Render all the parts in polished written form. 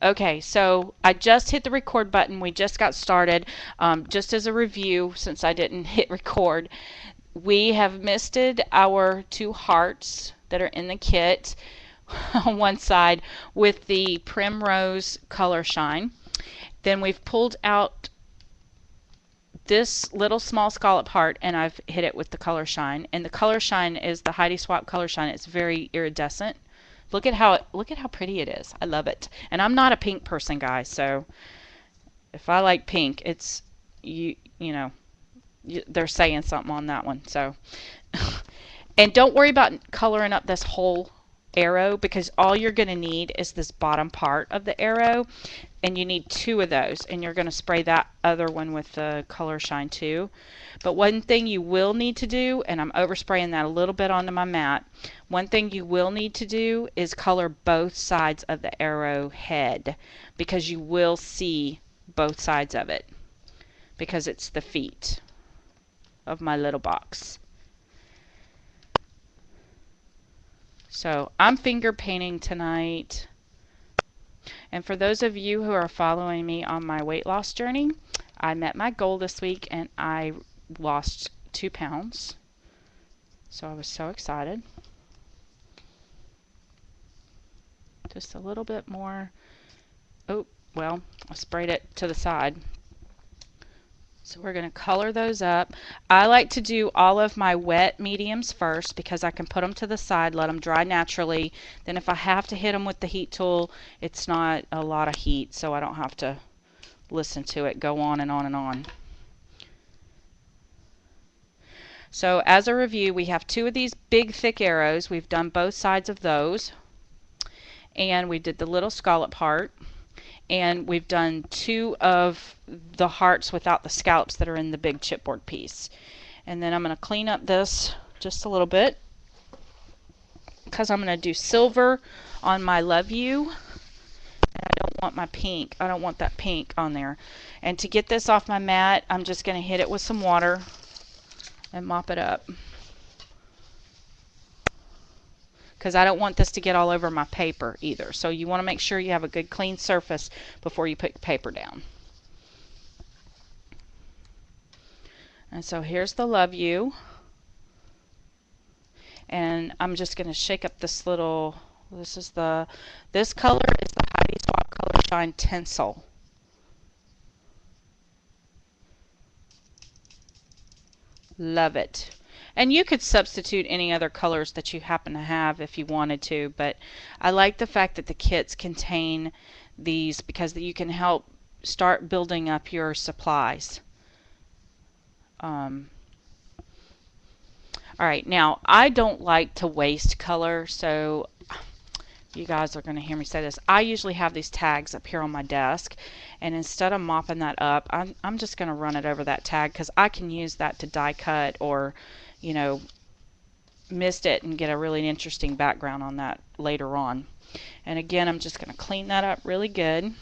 Okay, so I just hit the record button. We just got started. Just as a review, since I didn't hit record, we have misted our two hearts that are in the kit on one side with the Primrose Color Shine. Then we've pulled out this little small scallop heart and I've hit it with the Color Shine. And the Color Shine is the Heidi Swapp Color Shine. It's very iridescent. Look at how pretty it is. I love it. And I'm not a pink person, guys, so if I like pink, it's they're saying something on that one. So and don't worry about coloring up this whole arrow because all you're going to need is this bottom part of the arrow, and you need two of those, and you're going to spray that other one with the Color Shine too. But one thing you will need to do, and I'm overspraying that a little bit onto my mat, one thing you will need to do is color both sides of the arrow head because you will see both sides of it because it's the feet of my little box. So I'm finger painting tonight. And for those of you who are following me on my weight loss journey, I met my goal this week and I lost 2 pounds. So I was so excited. Just a little bit more. Oh, well, I sprayed it to the side. So we're going to color those up. I like to do all of my wet mediums first because I can put them to the side, let them dry naturally. Then if I have to hit them with the heat tool, it's not a lot of heat, so I don't have to listen to it go on and on and on. So as a review, we have 2 of these big thick arrows. We've done both sides of those. And we did the little scallop heart. And we've done 2 of the hearts without the scallops that are in the big chipboard piece. And then I'm going to clean up this just a little bit because I'm going to do silver on my Love You. And I don't want my pink. I don't want that pink on there. And to get this off my mat, I'm just going to hit it with some water and mop it up, because I don't want this to get all over my paper either. So you want to make sure you have a good clean surface before you put your paper down. And so here's the Love You. And I'm just going to shake up this little, this color is the Heidi Swapp Color Shine Tinsel. Love it. And you could substitute any other colors that you happen to have if you wanted to, but I like the fact that the kits contain these because you can help start building up your supplies. Alright, now I don't like to waste color, so you guys are going to hear me say this. I usually have these tags up here on my desk, and instead of mopping that up, I'm just going to run it over that tag because I can use that to die cut or mist it and get a really interesting background on that later on. And again, I'm just going to clean that up really good.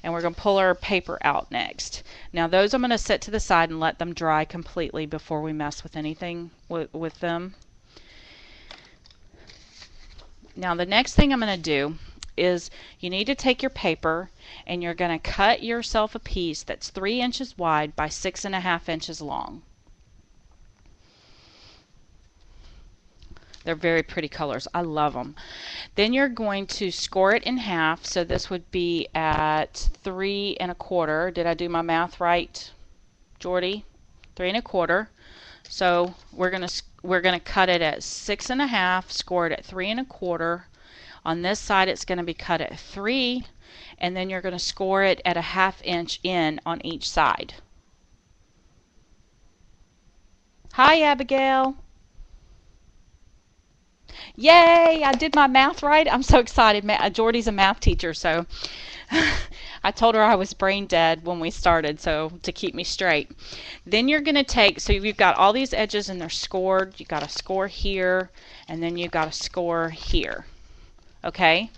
And we're going to pull our paper out next. Now those I'm going to set to the side and let them dry completely before we mess with anything with them. Now the next thing I'm going to do is you need to take your paper and you're going to cut yourself a piece that's 3 inches wide by 6.5 inches long. They're very pretty colors. I love them. Then you're going to score it in half. So this would be at 3 1/4. Did I do my math right, Jordy? 3 1/4. So we're gonna cut it at 6.5, score it at 3 1/4. On this side, it's going to be cut at 3, and then you're going to score it at a 1/2 inch in on each side. Hi, Abigail. Yay! I did my math right. I'm so excited. Jordy's a math teacher, so I told her I was brain dead when we started, so to keep me straight. Then you're going to take, so you've got all these edges and they're scored. You got to score here, and then you got to score here. Okay?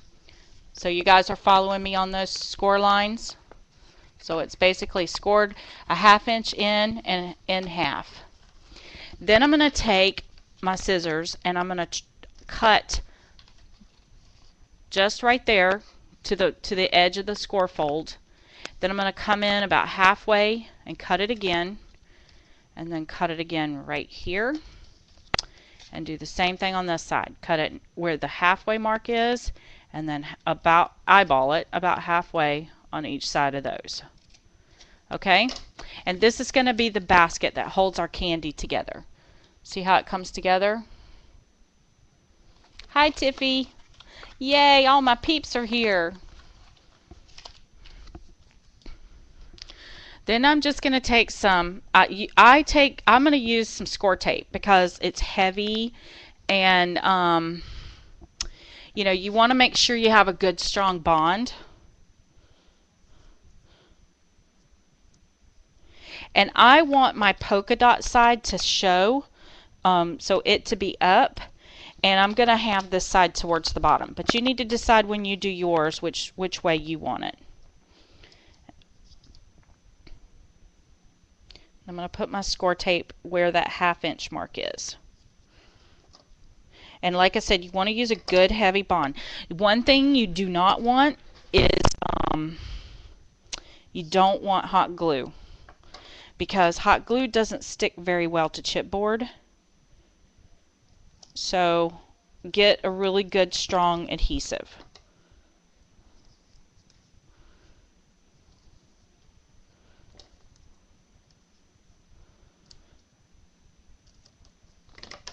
So you guys are following me on those score lines? So it's basically scored a 1/2 inch in and in half. Then I'm going to take my scissors and I'm going to cut just right there to the edge of the score fold. Then I'm going to come in about halfway and cut it again, and then cut it again right here, and do the same thing on this side. Cut it where the halfway mark is, and then about eyeball it about halfway on each side of those. Okay, and this is going to be the basket that holds our candy together. See how it comes together? Hi, Tiffy. Yay, all my peeps are here. Then I'm just going to take some, I'm going to use some score tape because it's heavy, and you know, you want to make sure you have a good strong bond. And I want my polka dot side to show, so it to be up, and I'm going to have this side towards the bottom. But you need to decide when you do yours which way you want it. I'm going to put my score tape where that 1/2 inch mark is. And like I said, you want to use a good heavy bond. One thing you do not want is you don't want hot glue, because hot glue doesn't stick very well to chipboard. So get a really good strong adhesive.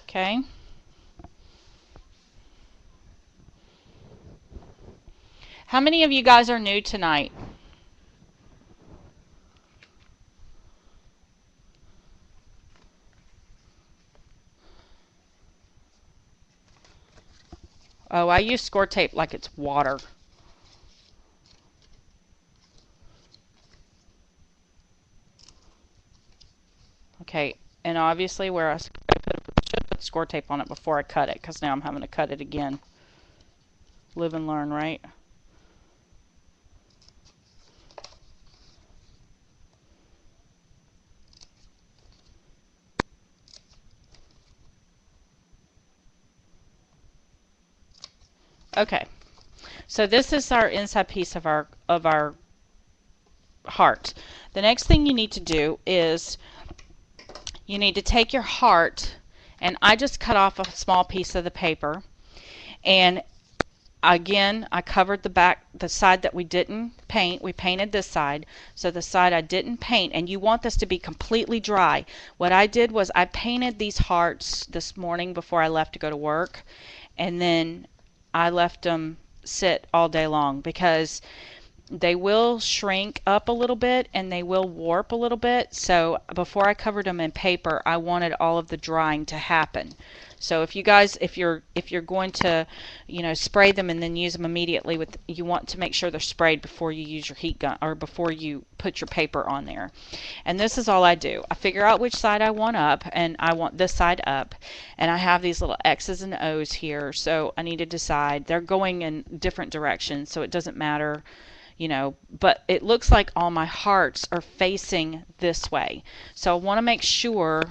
Okay. How many of you guys are new tonight? Oh, I use score tape like it's water. Okay, and obviously where I should put score tape on it before I cut it, because now I'm having to cut it again. Live and learn, right? Okay, so this is our inside piece of our heart. The next thing you need to do is you need to take your heart, and I just cut off a small piece of the paper, and again I covered the side that we didn't paint. We painted this side, so the side I didn't paint, and you want this to be completely dry. What I did was I painted these hearts this morning before I left to go to work, and then I left them sit all day long, because they will shrink up a little bit and they will warp a little bit. So before I covered them in paper, I wanted all of the drying to happen. So if you guys, if you're going to, you know, spray them and then use them immediately, you want to make sure they're sprayed before you use your heat gun, or before you put your paper on there. And this is all I do. I figure out which side I want up, and I want this side up, and I have these little X's and O's here, so I need to decide. They're going in different directions, so it doesn't matter, you know, but it looks like all my hearts are facing this way. So I want to make sure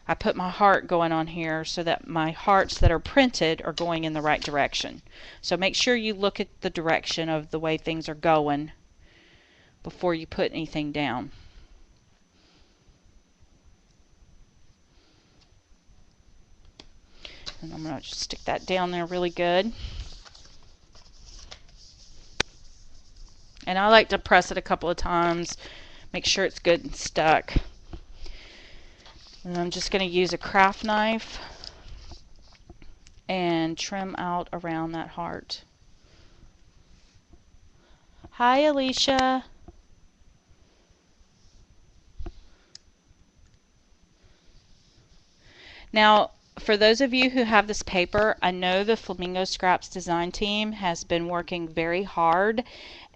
I put my heart going on here so that my hearts that are printed are going in the right direction. So make sure you look at the direction of the way things are going before you put anything down. And I'm going to just stick that down there really good. And I like to press it a couple of times, make sure it's good and stuck. And I'm just going to use a craft knife and trim out around that heart. Hi, Alicia. Now, for those of you who have this paper, I know the Flamingo Scraps design team has been working very hard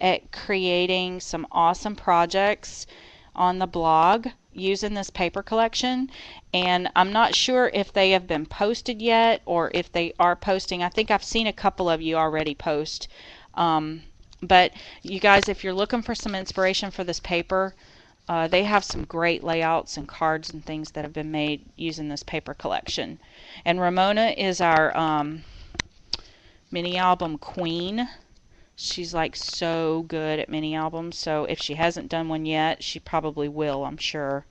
at creating some awesome projects on the blog using this paper collection, and I'm not sure if they have been posted yet or if they are posting. I think I've seen a couple of you already post, but you guys, if you're looking for some inspiration for this paper, they have some great layouts and cards and things that have been made using this paper collection. And Ramona is our mini album queen. She's like so good at mini albums, so if she hasn't done one yet, she probably will, I'm sure.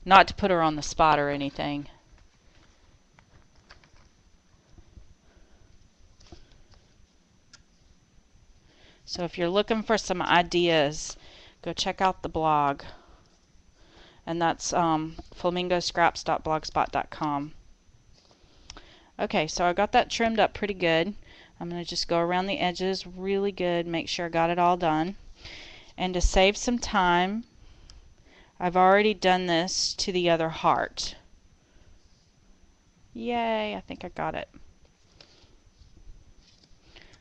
Not to put her on the spot or anything. So if you're looking for some ideas, go check out the blog. And that's flamingoscraps.blogspot.com. Okay, so I got that trimmed up pretty good. I'm going to just go around the edges really good, make sure I got it all done. And to save some time, I've already done this to the other heart. Yay, I think I got it.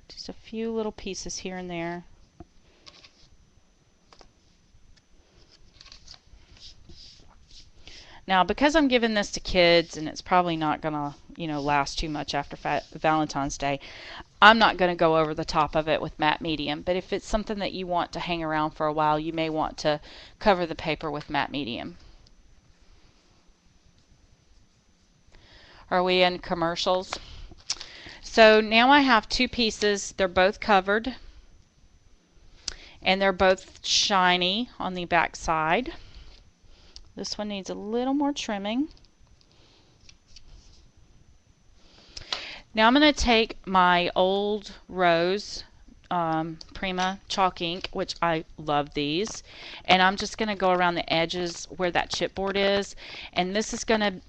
Just a few little pieces here and there. Now, because I'm giving this to kids and it's probably not going to, last too much after Valentine's Day, I'm not going to go over the top of it with matte medium. But if it's something that you want to hang around for a while, you may want to cover the paper with matte medium. Are we in commercials? So now I have two pieces. They're both covered. And they're both shiny on the back side. This one needs a little more trimming. Now I'm going to take my old Rose Prima chalk ink, which I love these, and I'm just going to go around the edges where that chipboard is, and this is going to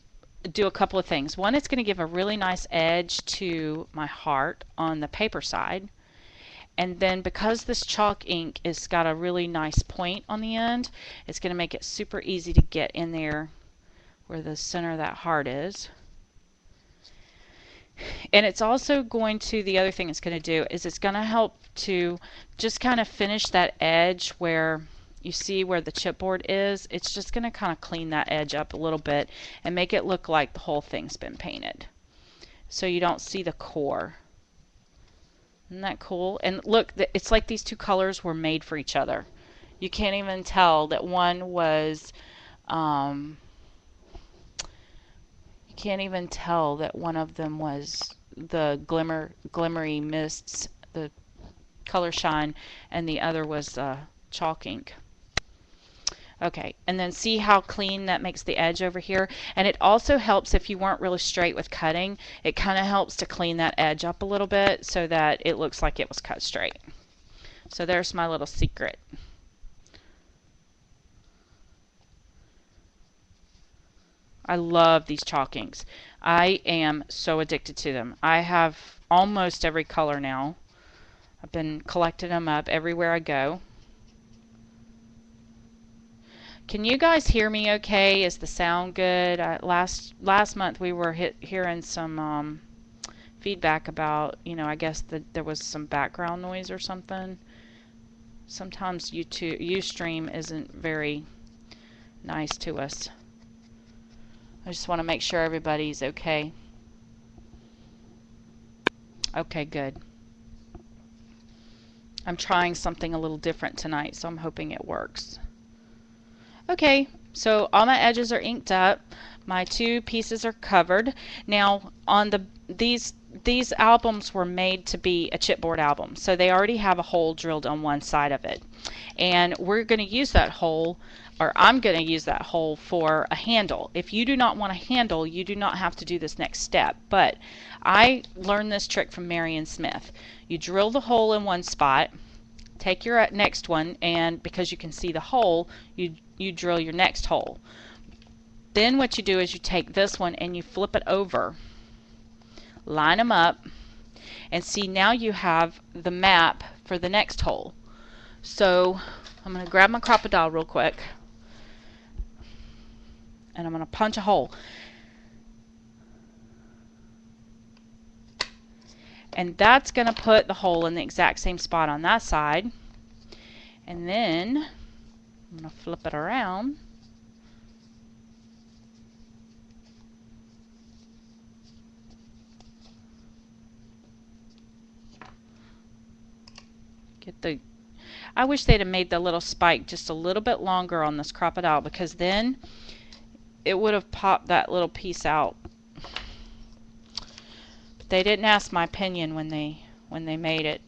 do a couple of things. One, it's going to give a really nice edge to my heart on the paper side. And then because this chalk ink has got a really nice point on the end, it's going to make it super easy to get in there where the center of that heart is. And it's also going to, the other thing it's going to do is it's going to help to just kind of finish that edge where you see where the chipboard is. It's just going to kind of clean that edge up a little bit and make it look like the whole thing's been painted. So you don't see the core. Isn't that cool? And look, it's like these two colors were made for each other. You can't even tell that one was, you can't even tell that one of them was the glimmery mists, the color shine, and the other was chalk ink. Okay, and then see how clean that makes the edge over here? And it also helps if you weren't really straight with cutting. It kind of helps to clean that edge up a little bit so that it looks like it was cut straight. So there's my little secret. I love these chalk inks. I am so addicted to them. I have almost every color now. I've been collecting them up everywhere I go. Can you guys hear me okay? Is the sound good? Last month we were hearing some feedback about, I guess that there was some background noise or something. Sometimes Ustream isn't very nice to us. I just want to make sure everybody's okay. Okay, good. I'm trying something a little different tonight, so I'm hoping it works. Okay, so all my edges are inked up. My two pieces are covered. Now, on these albums were made to be a chipboard album, so they already have a hole drilled on one side of it. And we're going to use that hole, or I'm going to use that hole for a handle. If you do not want a handle, you do not have to do this next step. But I learned this trick from Marion Smith. You drill the hole in one spot, take your next one, and because you can see the hole, you drill your next hole. Then what you do is you take this one and you flip it over, line them up, and see now you have the map for the next hole. So I'm going to grab my crocodile real quick and I'm going to punch a hole. And that's going to put the hole in the exact same spot on that side. And then I'm going to flip it around. I wish they'd have made the little spike just a little bit longer on this crocodile, because then it would have popped that little piece out. But they didn't ask my opinion when they made it.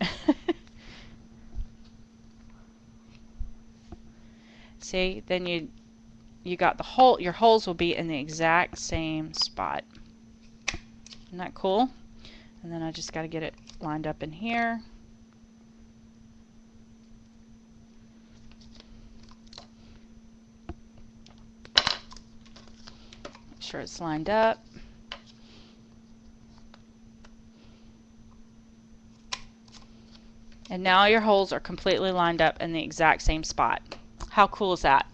See, then you got the hole, your holes will be in the exact same spot. Isn't that cool? And then I just got to get it lined up in here. Make sure it's lined up. And now your holes are completely lined up in the exact same spot. How cool is that?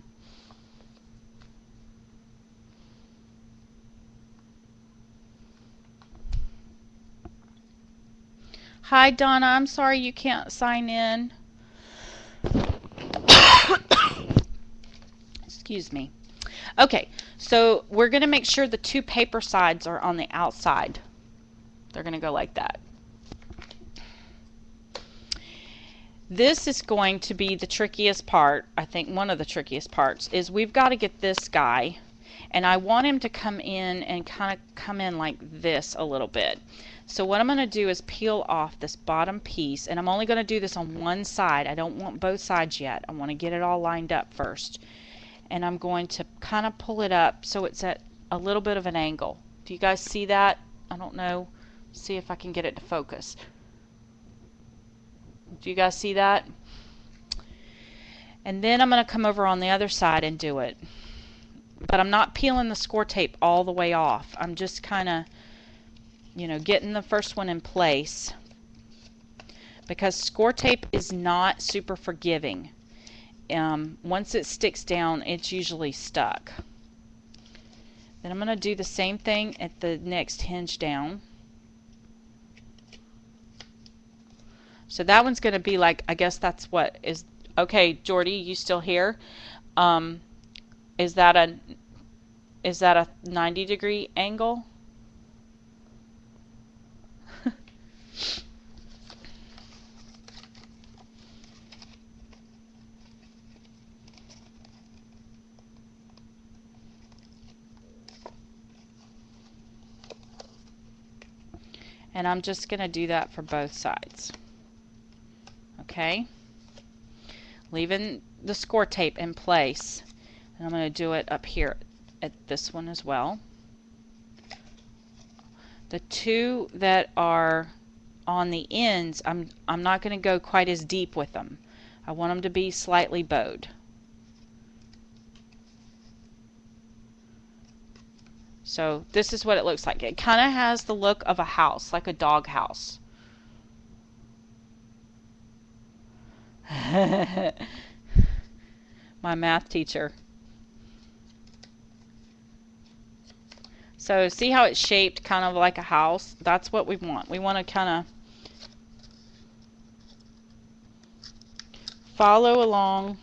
Hi Donna, I'm sorry you can't sign in. Excuse me. Okay, so we're going to make sure the two paper sides are on the outside. They're going to go like that. This is going to be the trickiest part. I think one of the trickiest parts is we've got to get this guy, and I want him to come in and kind of come in like this a little bit. So what I'm going to do is peel off this bottom piece, and I'm only going to do this on one side. I don't want both sides yet. I want to get it all lined up first. And I'm going to kind of pull it up so it's at a little bit of an angle. Do you guys see that? I don't know. See if I can get it to focus. Do you guys see that? And then I'm going to come over on the other side and do it. But I'm not peeling the score tape all the way off. I'm just kind of, you know, getting the first one in place. Because score tape is not super forgiving. Once it sticks down, it's usually stuck. Then I'm going to do the same thing at the next hinge down. So that one's going to be like, I guess that's what is, okay, Jordy, you still here? Is that a 90-degree angle? And I'm just going to do that for both sides. Okay, leaving the score tape in place, and I'm going to do it up here at this one as well. The two that are on the ends, I'm not going to go quite as deep with them. I want them to be slightly bowed. So this is what it looks like. It kind of has the look of a house, like a dog house. My math teacher. So see how it's shaped kind of like a house? That's what we want. We want to kind of follow along.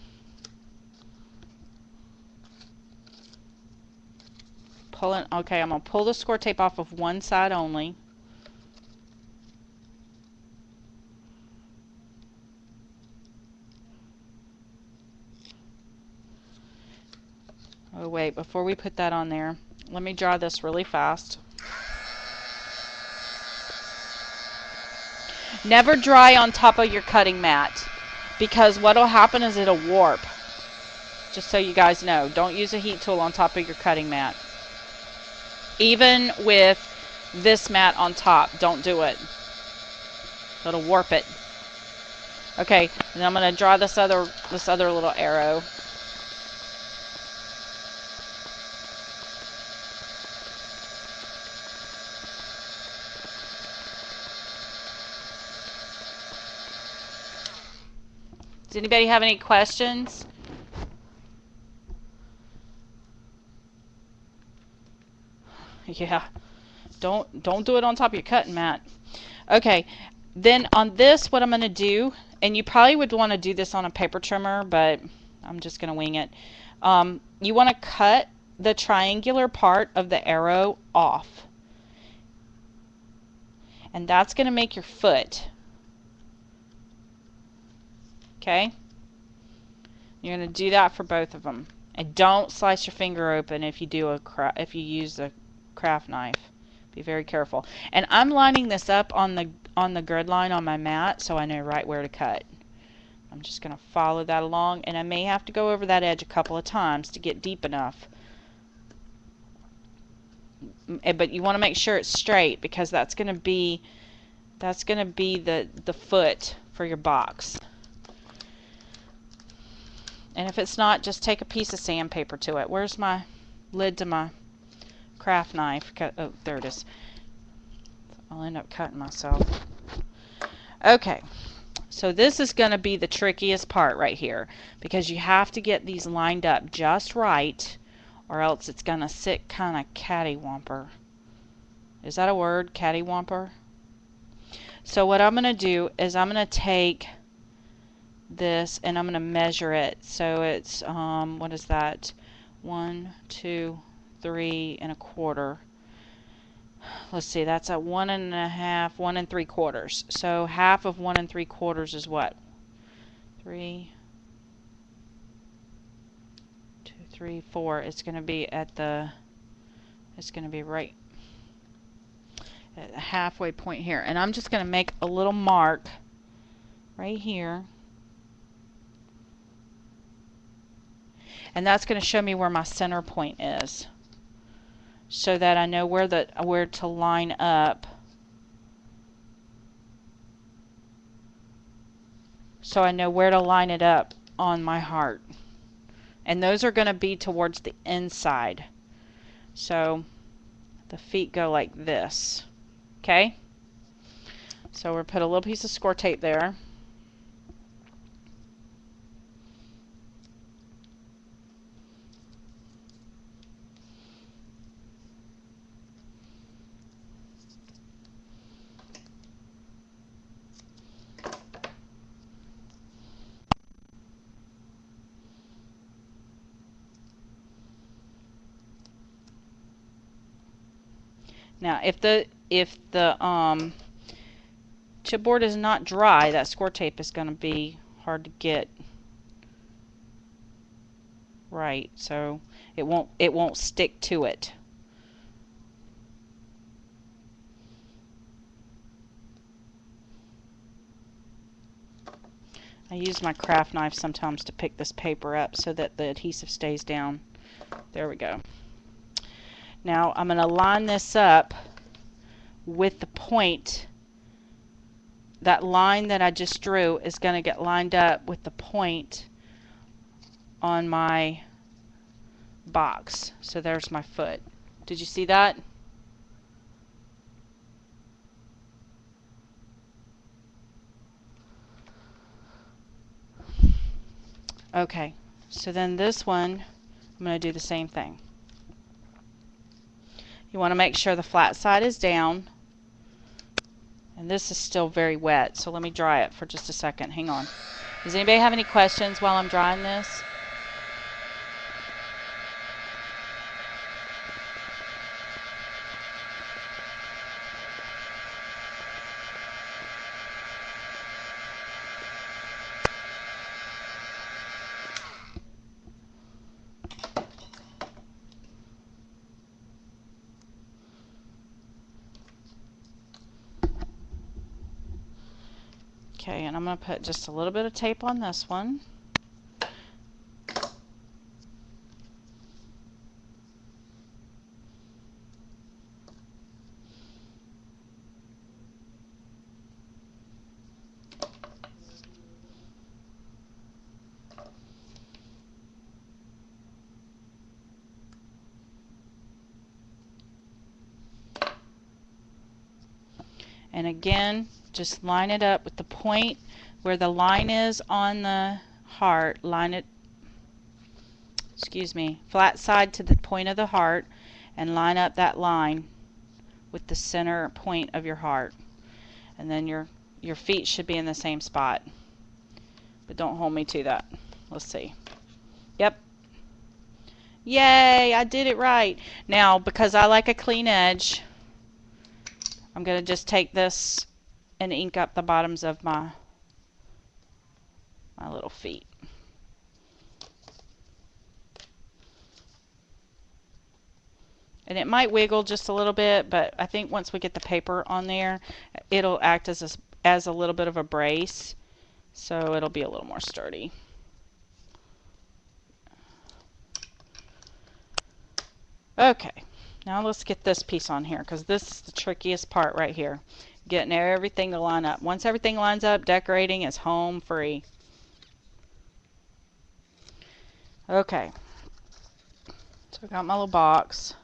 Pulling. Okay, I'm going to pull the score tape off of one side only. Oh wait, before we put that on there, let me draw this really fast. Never dry on top of your cutting mat, because what will happen is it'll warp. Just so you guys know, don't use a heat tool on top of your cutting mat. Even with this mat on top, don't do it. It'll warp it. Okay, and I'm going to draw this other little arrow. Does anybody have any questions? Yeah. Don't do it on top of your cutting mat. Okay. Then on this, what I'm going to do, and you probably would want to do this on a paper trimmer, but I'm just going to wing it. You want to cut the triangular part of the arrow off. And that's going to make your foot. Okay? You're going to do that for both of them. And don't slice your finger open if you use a craft knife. Be very careful. And I'm lining this up on the grid line on my mat, so I know right where to cut. I'm just going to follow that along, and I may have to go over that edge a couple of times to get deep enough. But you want to make sure it's straight, because that's going to be the foot for your box. And if it's not, just take a piece of sandpaper to it. Where's my lid to my craft knife? Oh, there it is. I'll end up cutting myself. Okay, so this is going to be the trickiest part right here, because you have to get these lined up just right, or else it's going to sit kind of cattywomper. Is that a word? Cattywomper? So what I'm going to do is I'm going to take this and I'm going to measure it. So it's, what is that? 1, 2, 3 1/4. Let's see, that's at 1 1/2, 1 3/4. So half of 1 3/4 is what? 3, 2, 3, 4. It's going to be at the, it's going to be right at the halfway point here. And I'm just going to make a little mark right here. And that's going to show me where my center point is, so that I know where to line up. So I know where to line it up on my heart. And those are going to be towards the inside. So the feet go like this. Okay? So we'll put a little piece of score tape there. Now, if the chipboard is not dry, that score tape is going to be hard to get right, so it won't stick to it. I use my craft knife sometimes to pick this paper up so that the adhesive stays down. There we go. Now I'm going to line this up with the point. That line that I just drew is going to get lined up with the point on my box. So there's my foot. Did you see that? Okay, so then this one, I'm going to do the same thing. You want to make sure the flat side is down. And this is still very wet, so let me dry it for just a second. Hang on. Does anybody have any questions while I'm drying this? Okay, and I'm going to put just a little bit of tape on this one. And again, just line it up with the point where the line is on the heart. Line it, excuse me, flat side to the point of the heart, and line up that line with the center point of your heart. And then your feet should be in the same spot. But don't hold me to that. Let's see. Yep. Yay, I did it right. Now, because I like a clean edge, I'm going to just take this and ink up the bottoms of my little feet. And it might wiggle just a little bit, but I think once we get the paper on there, it'll act as a little bit of a brace so it'll be a little more sturdy. Okay, now let's get this piece on here, because this is the trickiest part right here. Getting everything to line up. Once everything lines up, decorating is home free. Okay, so I got my little box.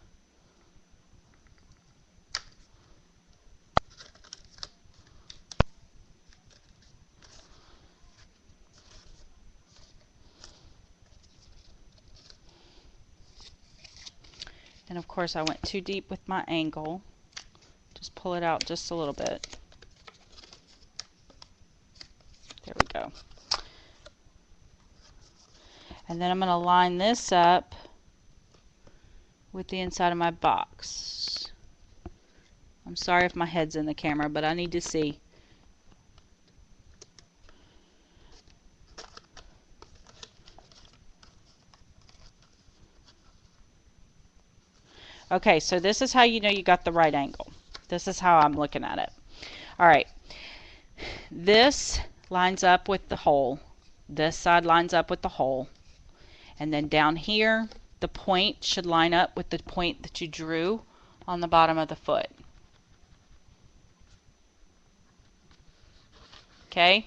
And of course I went too deep with my angle. Just pull it out just a little bit. There we go. And then I'm going to line this up with the inside of my box. I'm sorry if my head's in the camera, but I need to see. Okay, so this is how you know you got the right angle. This is how I'm looking at it. All right, this lines up with the hole. This side lines up with the hole. And then down here, the point should line up with the point that you drew on the bottom of the foot. Okay?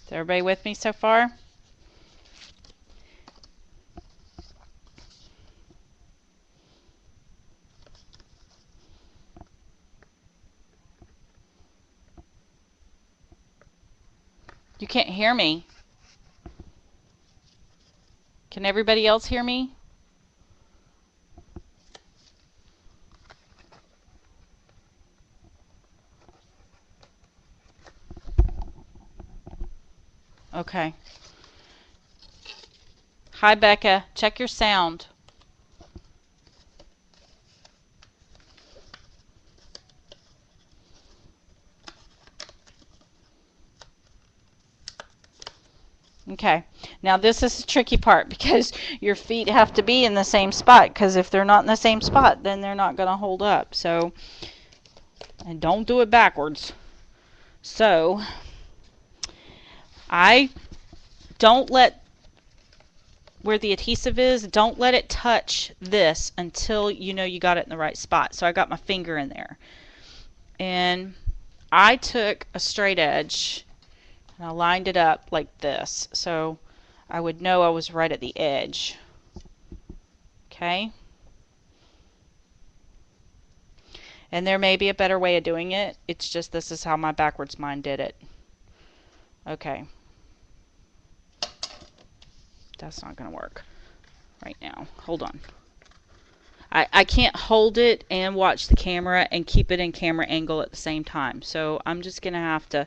Is everybody with me so far? You can't hear me. Can everybody else hear me? Okay. Hi, Becca. Check your sound. Okay, now this is the tricky part, because your feet have to be in the same spot, because if they're not in the same spot, then they're not going to hold up. So, and don't do it backwards. So, I don't let, where the adhesive is, don't let it touch this until you know you got it in the right spot. So I got my finger in there. And I took a straight edge and I lined it up like this, so I would know I was right at the edge. Okay? And there may be a better way of doing it. It's just this is how my backwards mind did it. Okay. That's not going to work right now. Hold on. I can't hold it and watch the camera and keep it in camera angle at the same time. So I'm just going to have to...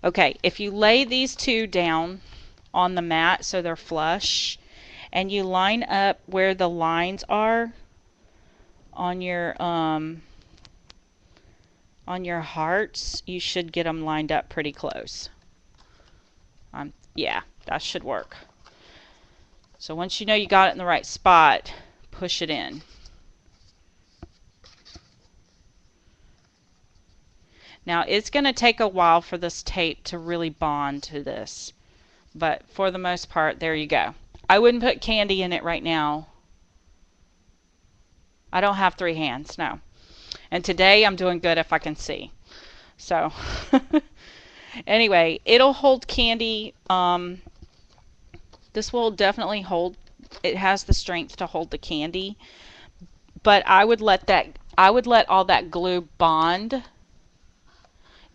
Okay, if you lay these two down on the mat so they're flush, and you line up where the lines are on your hearts, you should get them lined up pretty close. Yeah, that should work. So once you know you got it in the right spot, push it in. Now it's going to take a while for this tape to really bond to this, but for the most part, there you go. I wouldn't put candy in it right now. I don't have 3 hands, no. And today I'm doing good if I can see. So anyway, it'll hold candy. This will definitely hold, it has the strength to hold the candy, but I would let all that glue bond.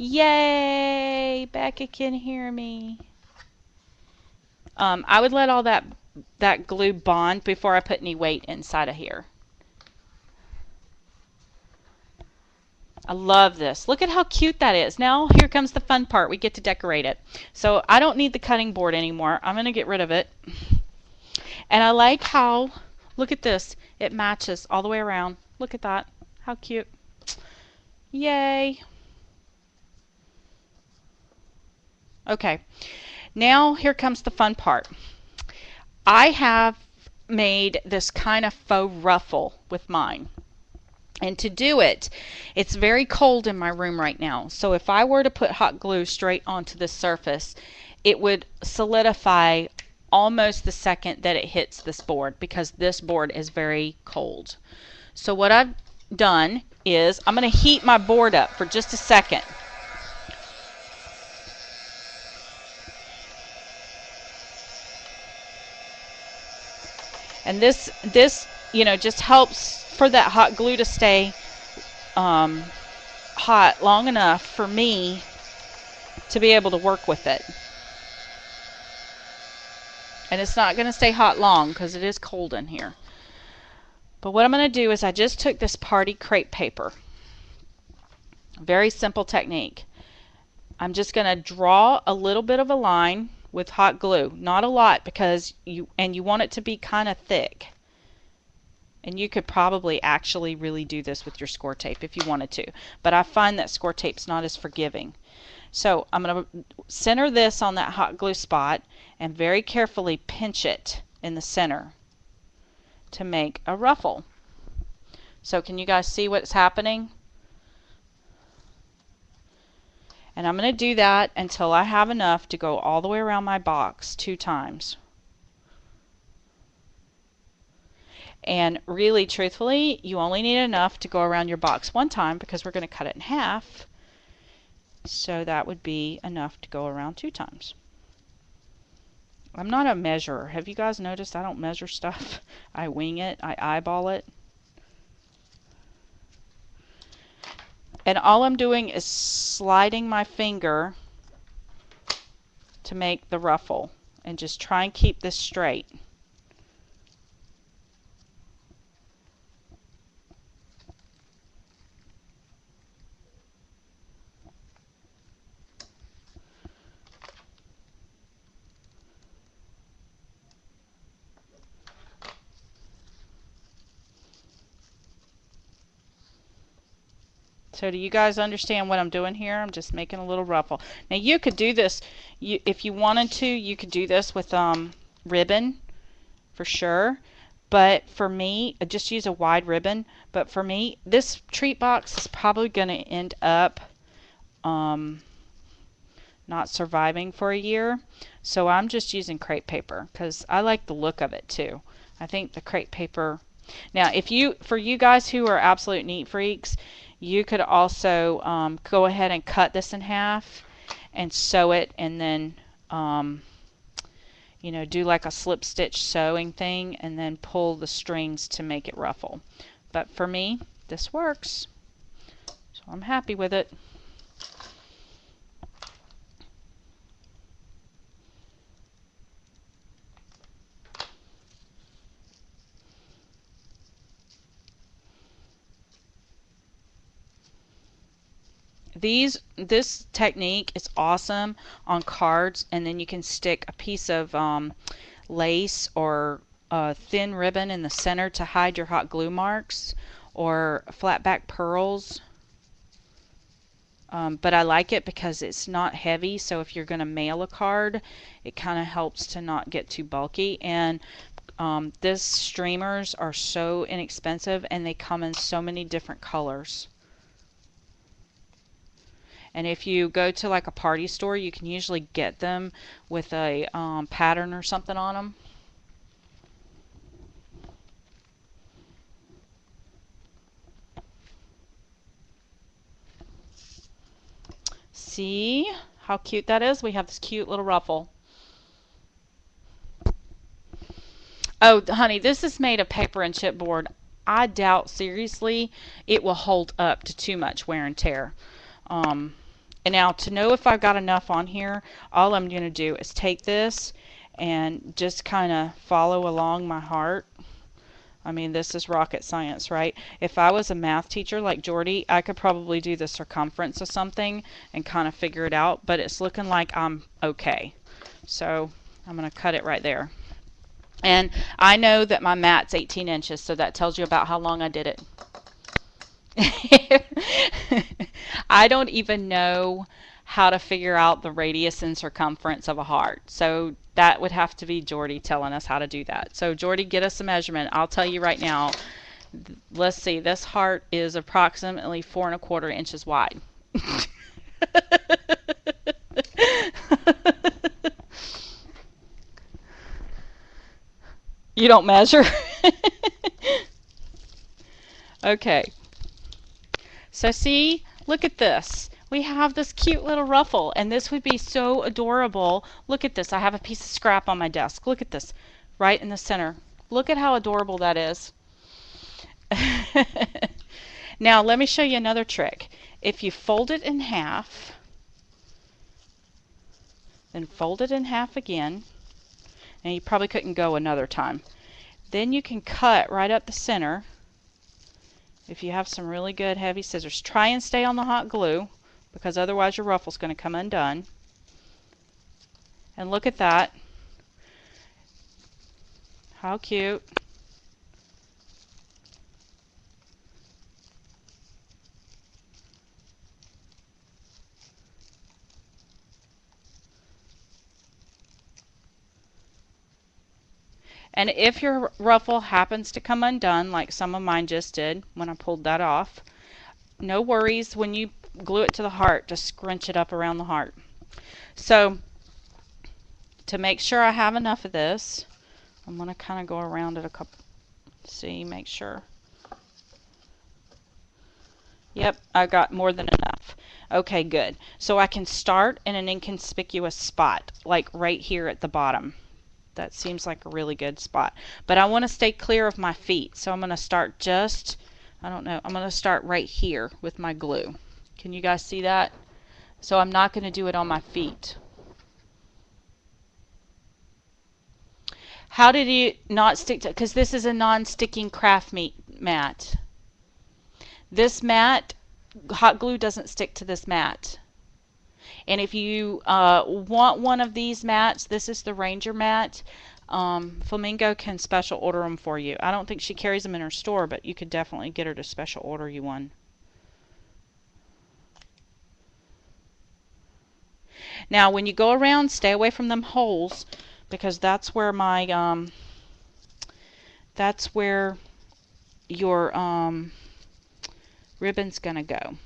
Yay! Becca can hear me. I would let all that glue bond before I put any weight inside of here. I love this. Look at how cute that is. Now here comes the fun part. We get to decorate it. So I don't need the cutting board anymore. I'm going to get rid of it. And I like how, look at this. It matches all the way around. Look at that. How cute. Yay. Okay, now here comes the fun part. I have made this kind of faux ruffle with mine. And to do it, it's very cold in my room right now. So if I were to put hot glue straight onto this surface, it would solidify almost the second that it hits this board, because this board is very cold. So what I've done is I'm going to heat my board up for just a second. And this you know, just helps for that hot glue to stay hot long enough for me to be able to work with it. And it's not going to stay hot long because it is cold in here. But what I'm going to do is I just took this party crepe paper. Very simple technique. I'm just going to draw a little bit of a line with hot glue. Not a lot, because you want it to be kind of thick. And you could probably actually really do this with your score tape if you wanted to. But I find that score tape's not as forgiving. So I'm going to center this on that hot glue spot and very carefully pinch it in the center to make a ruffle. So can you guys see what's happening? And I'm going to do that until I have enough to go all the way around my box 2 times. And really, truthfully, you only need enough to go around your box 1 time, because we're going to cut it in half. So that would be enough to go around 2 times. I'm not a measurer. Have you guys noticed I don't measure stuff? I wing it. I eyeball it. And all I'm doing is sliding my finger to make the ruffle, and just try and keep this straight. So do you guys understand what I'm doing here? I'm just making a little ruffle. Now you could do this, if you wanted to, you could do this with ribbon for sure. But for me, just use a wide ribbon. But for me, this treat box is probably going to end up not surviving for a year. So I'm just using crepe paper because I like the look of it too. I think the crepe paper. Now, for you guys who are absolute neat freaks, you could also go ahead and cut this in half and sew it, and then you know, do like a slip stitch sewing thing and then pull the strings to make it ruffle. But for me, this works, so I'm happy with it. This technique is awesome on cards, and then you can stick a piece of lace or thin ribbon in the center to hide your hot glue marks, or flat back pearls. But I like it because it's not heavy, so if you're going to mail a card, it kind of helps to not get too bulky. And this streamers are so inexpensive, and they come in so many different colors. And if you go to like a party store, you can usually get them with a pattern or something on them. See how cute that is? We have this cute little ruffle. Oh, honey, this is made of paper and chipboard. I doubt seriously it will hold up to too much wear and tear. And now, to know if I've got enough on here, all I'm going to do is take this and just kind of follow along my heart. I mean, this is rocket science, right? If I was a math teacher like Jordy, I could probably do the circumference of something and kind of figure it out, but it's looking like I'm okay. So I'm going to cut it right there. And I know that my mat's 18 inches, so that tells you about how long I did it. I don't even know how to figure out the radius and circumference of a heart. So That would have to be Jordy telling us how to do that. So Jordy, get us a measurement. I'll tell you right now. Let's see. This heart is approximately 4¼ inches wide. You don't measure? Okay. So see, look at this. We have this cute little ruffle, and this would be so adorable. Look at this. I have a piece of scrap on my desk. Look at this, right in the center. Look at how adorable that is. Now, let me show you another trick. If you fold it in half, then fold it in half again, and you probably couldn't go another time. Then you can cut right up the center. If you have some really good heavy scissors, try and stay on the hot glue, because otherwise your ruffle's going to come undone. And look at that. How cute. And if your ruffle happens to come undone, like some of mine just did when I pulled that off, no worries. When you glue it to the heart, just scrunch it up around the heart. So to make sure I have enough of this, I'm going to kind of go around it a couple, see, make sure. Yep, I got more than enough. Okay, good. So I can start in an inconspicuous spot, like right here at the bottom. That seems like a really good spot. But I want to stay clear of my feet, so I'm going to start just, I don't know, I'm going to start right here with my glue. Can you guys see that? So I'm not going to do it on my feet. How did you not stick to, because this is a non-sticking craft mat. This mat, hot glue doesn't stick to this mat. And if you want one of these mats, this is the Ranger mat. Flamingo can special order them for you. I don't think she carries them in her store, but you could definitely get her to special order you one. Now, when you go around, stay away from them holes, because that's where my that's where your ribbon's gonna go.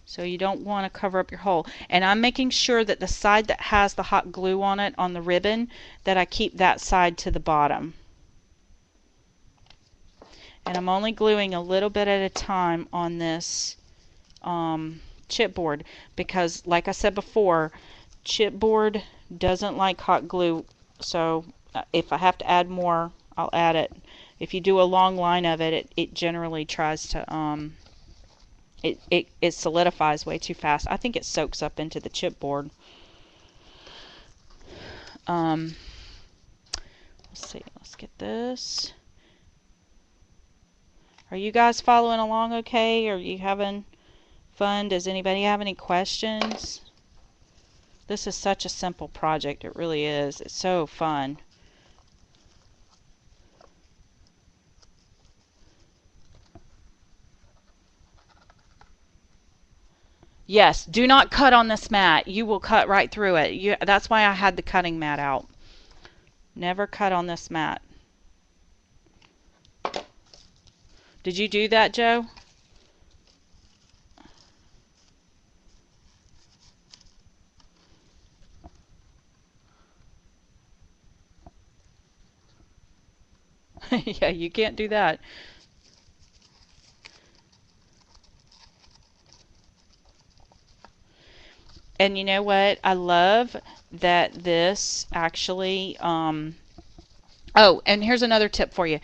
So you don't want to cover up your hole. And I'm making sure that the side that has the hot glue on it, on the ribbon, that I keep that side to the bottom. And I'm only gluing a little bit at a time on this chipboard, because like I said before, chipboard doesn't like hot glue. So if I have to add more, I'll add it. If you do a long line of it, it generally tries to it solidifies way too fast. I think it soaks up into the chipboard. Let's see, let's get this. Are you guys following along okay? Are you having fun? Does anybody have any questions? This is such a simple project. It really is. It's so fun. Yes, do not cut on this mat. You will cut right through it. That's why I had the cutting mat out. Never cut on this mat. Did you do that, Joe? Yeah, you can't do that. And you know what? I love that this actually, oh, and here's another tip for you.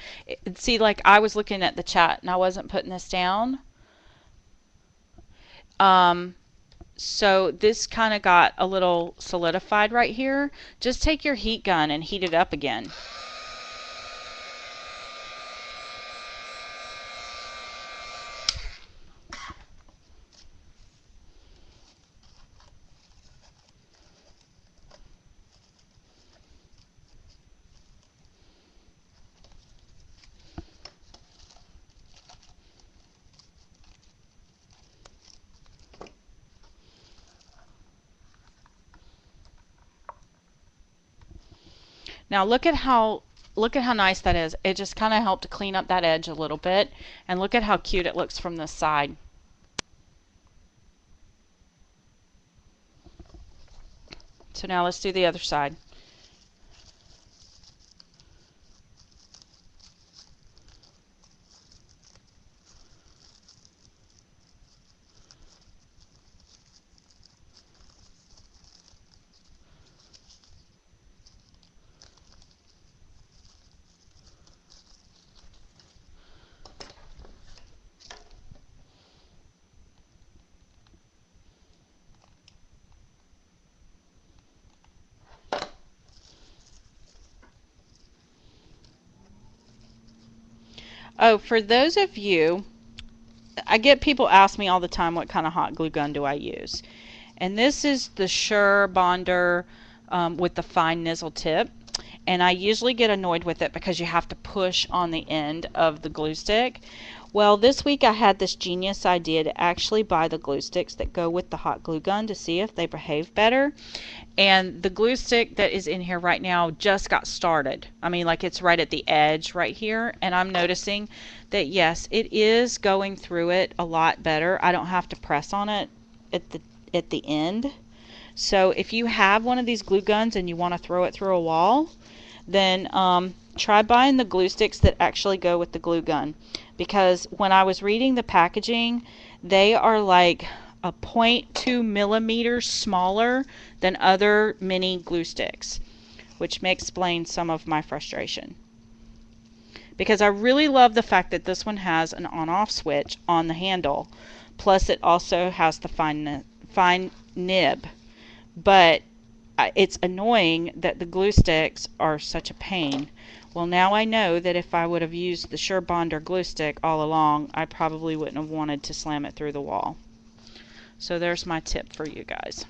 See, like I was looking at the chat and I wasn't putting this down. So this kind of got a little solidified right here. Just take your heat gun and heat it up again. Now look at how nice that is. It just kind of helped to clean up that edge a little bit, and look at how cute it looks from this side. So now let's do the other side. Oh, for those of you, I get people ask me all the time what kind of hot glue gun do I use. And this is the Sure Bonder with the fine nizzle tip. And I usually get annoyed with it because you have to push on the end of the glue stick. Well, this week I had this genius idea to actually buy the glue sticks that go with the hot glue gun to see if they behave better. And the glue stick that is in here right now just got started. I mean, like, it's right at the edge right here, and I'm noticing that yes, it is going through it a lot better. I don't have to press on it at the end. So if you have one of these glue guns and you want to throw it through a wall, then try buying the glue sticks that actually go with the glue gun, because when I was reading the packaging, they are like a 0.2 millimeters smaller than other mini glue sticks, which may explain some of my frustration. Because I really love the fact that this one has an on-off switch on the handle, plus it also has the fine nib. But it's annoying that the glue sticks are such a pain. Well, now I know that if I would have used the Sure Bonder glue stick all along, I probably wouldn't have wanted to slam it through the wall. So there's my tip for you guys.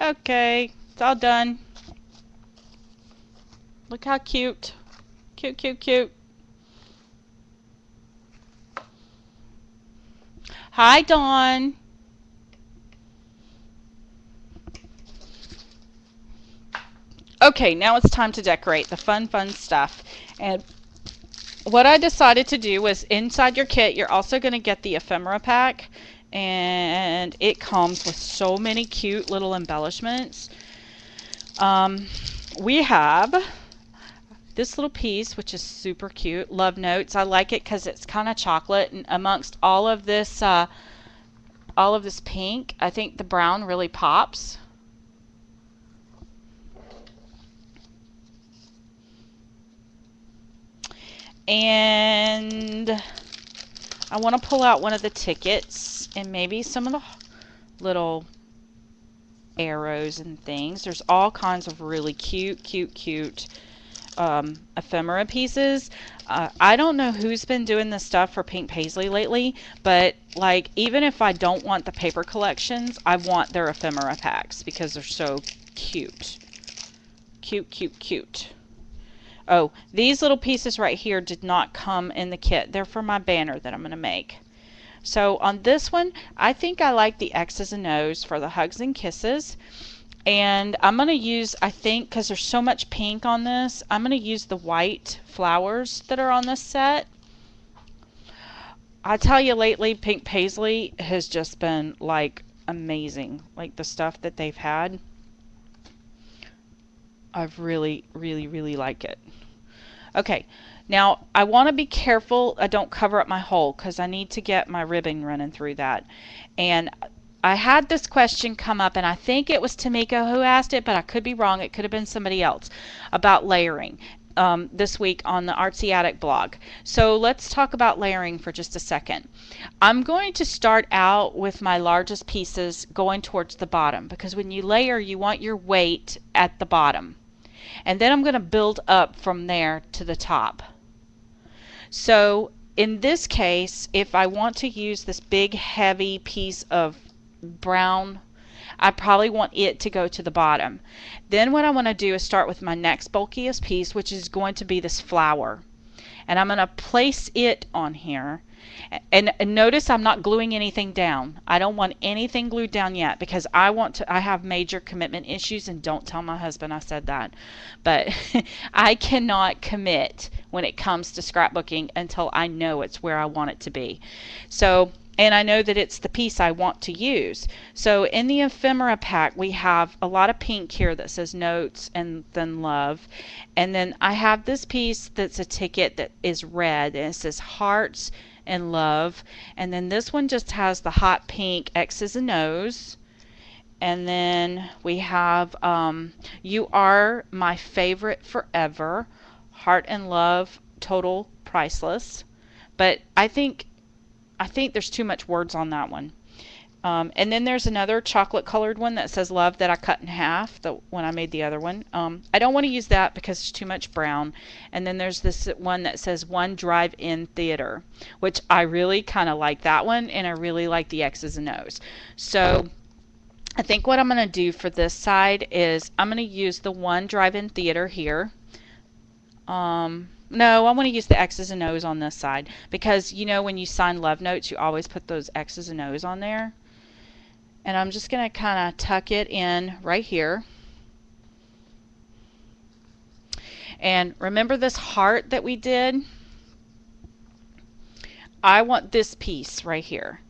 Okay, it's all done. Look how cute. Cute, cute, cute. Hi, Dawn. Okay, now it's time to decorate the fun stuff. And what I decided to do was, inside your kit, you're also going to get the ephemera pack. And it comes with so many cute little embellishments. We have this little piece, which is super cute. Love notes. I like it because it's kind of chocolate, and amongst all of this pink, I think the brown really pops. And I want to pull out one of the tickets and maybe some of the little arrows and things. There's all kinds of really cute ephemera pieces. I don't know who's been doing this stuff for Pink Paislee lately, but like, even if I don't want the paper collections, I want their ephemera packs because they're so cute. Cute. Oh, these little pieces right here did not come in the kit. They're for my banner that I'm going to make. So on this one, I think I like the X's and O's for the hugs and kisses. And I'm going to use, I think, because there's so much pink on this, I'm going to use the white flowers that are on this set. I tell you, lately, Pink Paislee has just been, like, amazing. Like, the stuff that they've had, I've really like it. Okay, now I want to be careful I don't cover up my hole because I need to get my ribbon running through that. And I had this question come up, and I think it was Tamika who asked it, but I could be wrong. It could have been somebody else, about layering this week on the Artsy Attic blog. So let's talk about layering for just a second. I'm going to start out with my largest pieces going towards the bottom, because when you layer, you want your weight at the bottom. And then I'm going to build up from there to the top. So in this case, if I want to use this big heavy piece of brown, I probably want it to go to the bottom. Then what I want to do is start with my next bulkiest piece, which is going to be this flower. And I'm going to place it on here. And notice I'm not gluing anything down. I don't want anything glued down yet because I have major commitment issues, and don't tell my husband I said that. But I cannot commit when it comes to scrapbooking until I know it's where I want it to be. So, and I know that it's the piece I want to use. So in the ephemera pack, we have a lot of pink here that says notes and then love. And then I have this piece that's a ticket that is red and it says hearts and love. And then this one just has the hot pink X's and O's. And then we have you are my favorite forever, heart and love, total priceless. But I think there's too much words on that one. And then there's another chocolate colored one that says love that I cut in half when I made the other one. I don't want to use that because it's too much brown. And then there's this one that says one drive-in theater, which I really kind of like that one, and I really like the X's and O's. So I think what I'm going to do for this side is I'm going to use the one drive-in theater here. No, I want to use the X's and O's on this side because, you know, when you sign love notes, you always put those X's and O's on there. And I'm just going to kind of tuck it in right here. And remember this heart that we did? I want this piece right here.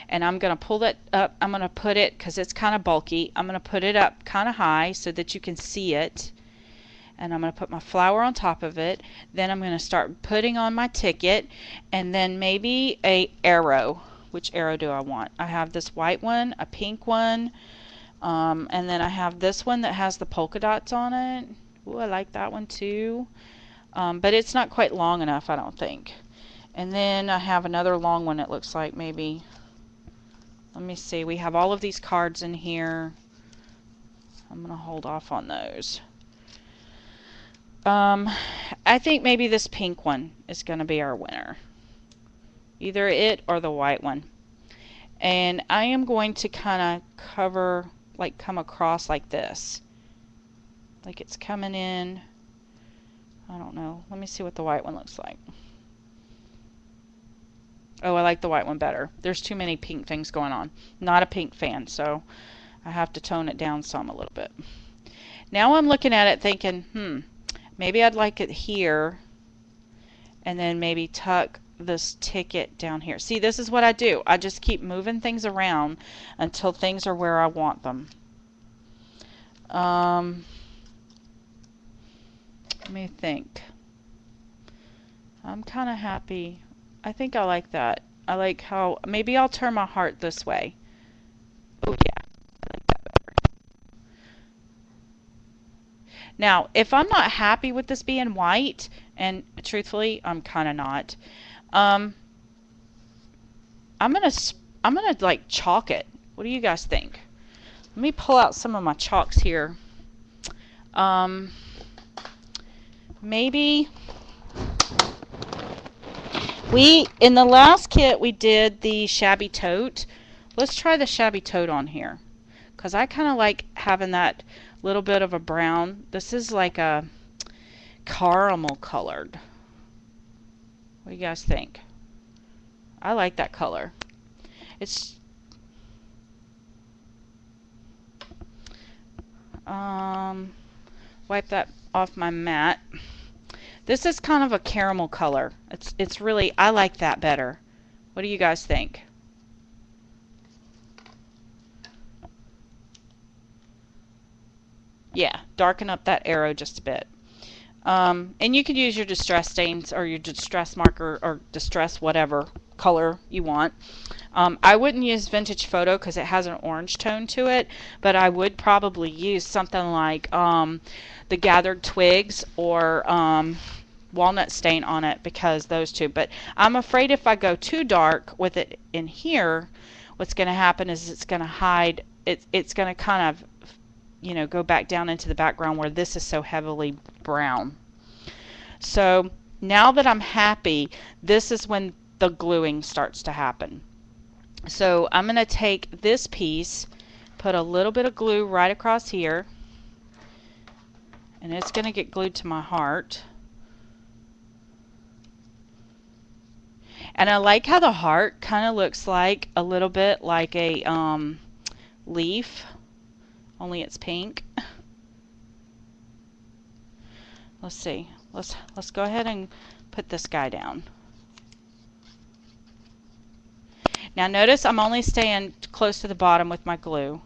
And I'm going to pull that up. I'm going to put it, because it's kind of bulky, I'm going to put it up kind of high so that you can see it. And I'm going to put my flower on top of it. Then I'm going to start putting on my ticket, and then maybe a arrow. Which arrow do I want? I have this white one, a pink one, and then I have this one that has the polka dots on it. Ooh, I like that one too. But it's not quite long enough, I don't think. And then I have another long one, it looks like, maybe. Let me see. We have all of these cards in here. I'm going to hold off on those. I think maybe this pink one is going to be our winner. Either it or the white one. And I am going to kind of cover, like come across like this. Like it's coming in. I don't know. Let me see what the white one looks like. Oh, I like the white one better. There's too many pink things going on. Not a pink fan, so I have to tone it down some a little bit. Now I'm looking at it thinking, maybe I'd like it here, and then maybe tuck this ticket down here. See, this is what I do. I just keep moving things around until things are where I want them. Let me think. I'm kind of happy. I think I like that. I like how, maybe I'll turn my heart this way. Oh yeah, I like that better. Now, if I'm not happy with this being white, and truthfully, I'm kind of not, I'm gonna like chalk it. What do you guys think? Let me pull out some of my chalks here. Maybe in the last kit we did the shabby tote. Let's try the shabby tote on here, because I kind of like having that little bit of a brown. This is like a caramel colored. What do you guys think? I like that color. It's wipe that off my mat. This is kind of a caramel color. It's really, I like that better. What do you guys think? Yeah, darken up that arrow just a bit. And you could use your distress stains or your distress marker or distress whatever color you want. I wouldn't use Vintage Photo because it has an orange tone to it, but I would probably use something like the Gathered Twigs or Walnut Stain on it, because those two. But I'm afraid if I go too dark with it in here, what's going to happen is it's going to hide, it's going to kind of, you know, go back down into the background where this is so heavily brown. So now that I'm happy, this is when the gluing starts to happen. So I'm going to take this piece, put a little bit of glue right across here, and it's going to get glued to my heart. And I like how the heart kind of looks like a little bit like a leaf, only it's pink. Let's see. Let's go ahead and put this guy down. Now notice I'm only staying close to the bottom with my glue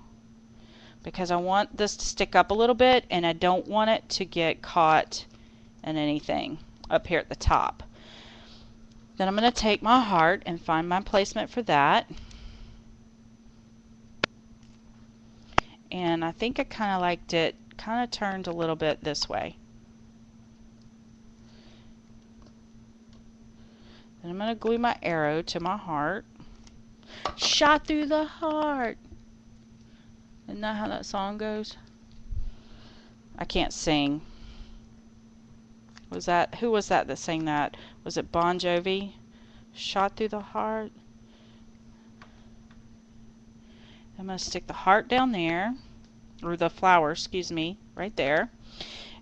because I want this to stick up a little bit and I don't want it to get caught in anything up here at the top. Then I'm going to take my heart and find my placement for that. And I think I kind of liked it kind of turned a little bit this way. Then I'm going to glue my arrow to my heart. Shot through the heart. Isn't that how that song goes? I can't sing. Who was that sang that? Was it Bon Jovi? Shot through the heart. I'm going to stick the heart down there, or the flower, excuse me, right there.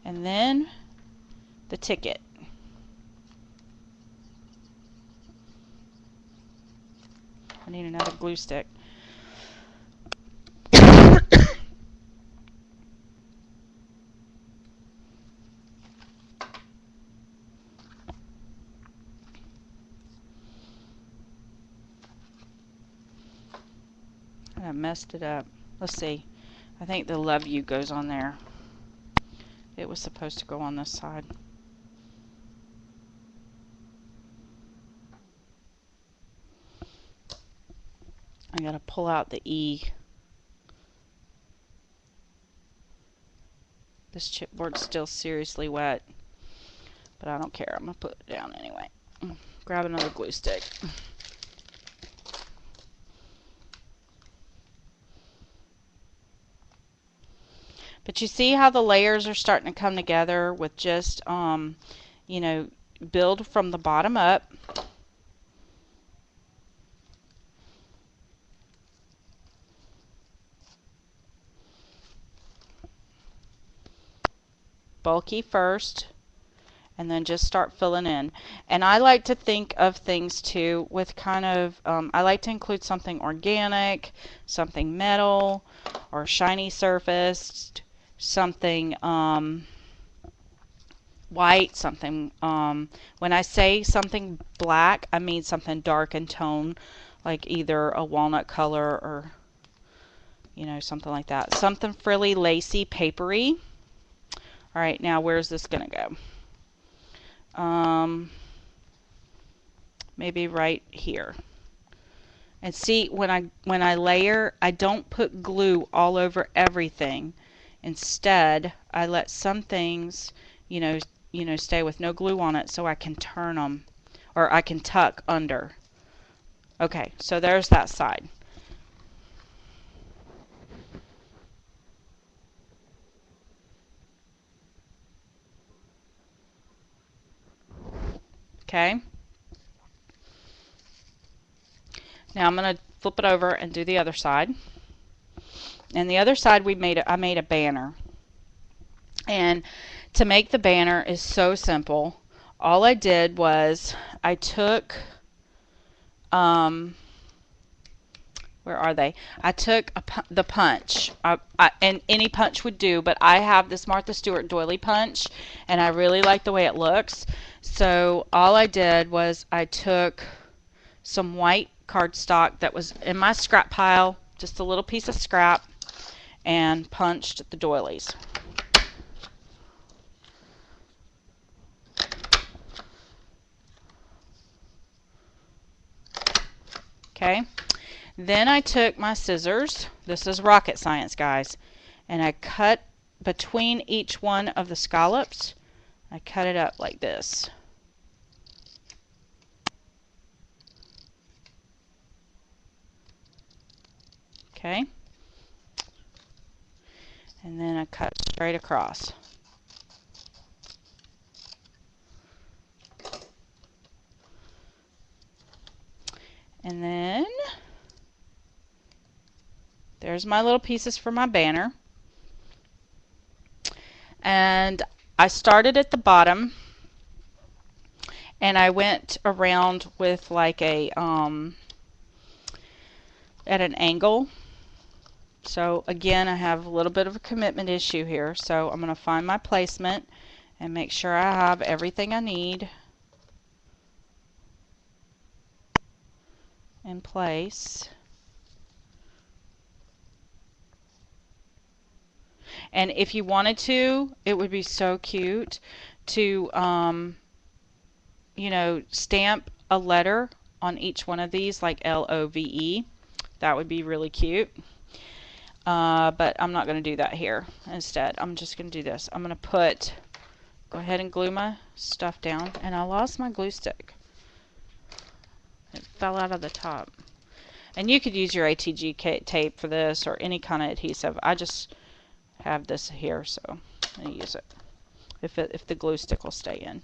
And then the ticket. I need another glue stick. I messed it up. Let's see. I think the love you goes on there. It was supposed to go on this side. I gotta pull out the E. This chipboard's still seriously wet, but I don't care. I'm gonna put it down anyway. Grab another glue stick. But you see how the layers are starting to come together with just, you know, build from the bottom up. Bulky first, and then just start filling in. And I like to think of things too with kind of, I like to include something organic, something metal, or shiny surfaced, something white, something, when I say something black, I mean something dark in tone, like either a walnut color or, you know, something like that. Something frilly, lacy, papery. All right, now where's this gonna go? Maybe right here. And see, when I layer, I don't put glue all over everything. Instead, I let some things, you know, stay with no glue on it, so I can turn them, or I can tuck under. Okay, so there's that side. Okay. Now I'm going to flip it over and do the other side. And the other side I made a banner. And to make the banner is so simple. All I did was I took where are they? I took the punch, and any punch would do, but I have this Martha Stewart doily punch, and I really like the way it looks. So all I did was I took some white cardstock that was in my scrap pile, just a little piece of scrap, and punched the doilies. Okay. Then I took my scissors, this is rocket science, guys, and I cut between each one of the scallops. I cut it up like this. Okay. And then I cut straight across. And then there's my little pieces for my banner. And I started at the bottom and I went around with like a at an angle. So again, I have a little bit of a commitment issue here. So I'm going to find my placement and make sure I have everything I need in place. And if you wanted to, it would be so cute to, you know, stamp a letter on each one of these, like L-O-V-E. That would be really cute. But I'm not going to do that here. Instead, I'm just going to do this. I'm going to go ahead and glue my stuff down. And I lost my glue stick. It fell out of the top. And you could use your ATG tape for this or any kind of adhesive. I just have this here, so I'm going to use it if the glue stick will stay in.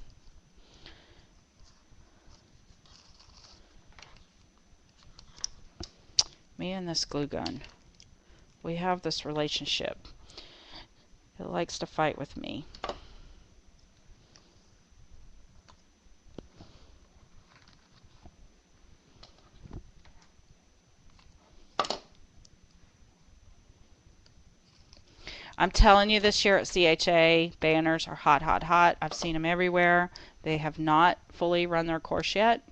Me and this glue gun, we have this relationship. It likes to fight with me. I'm telling you, this year at CHA, banners are hot, hot, hot. I've seen them everywhere. They have not fully run their course yet.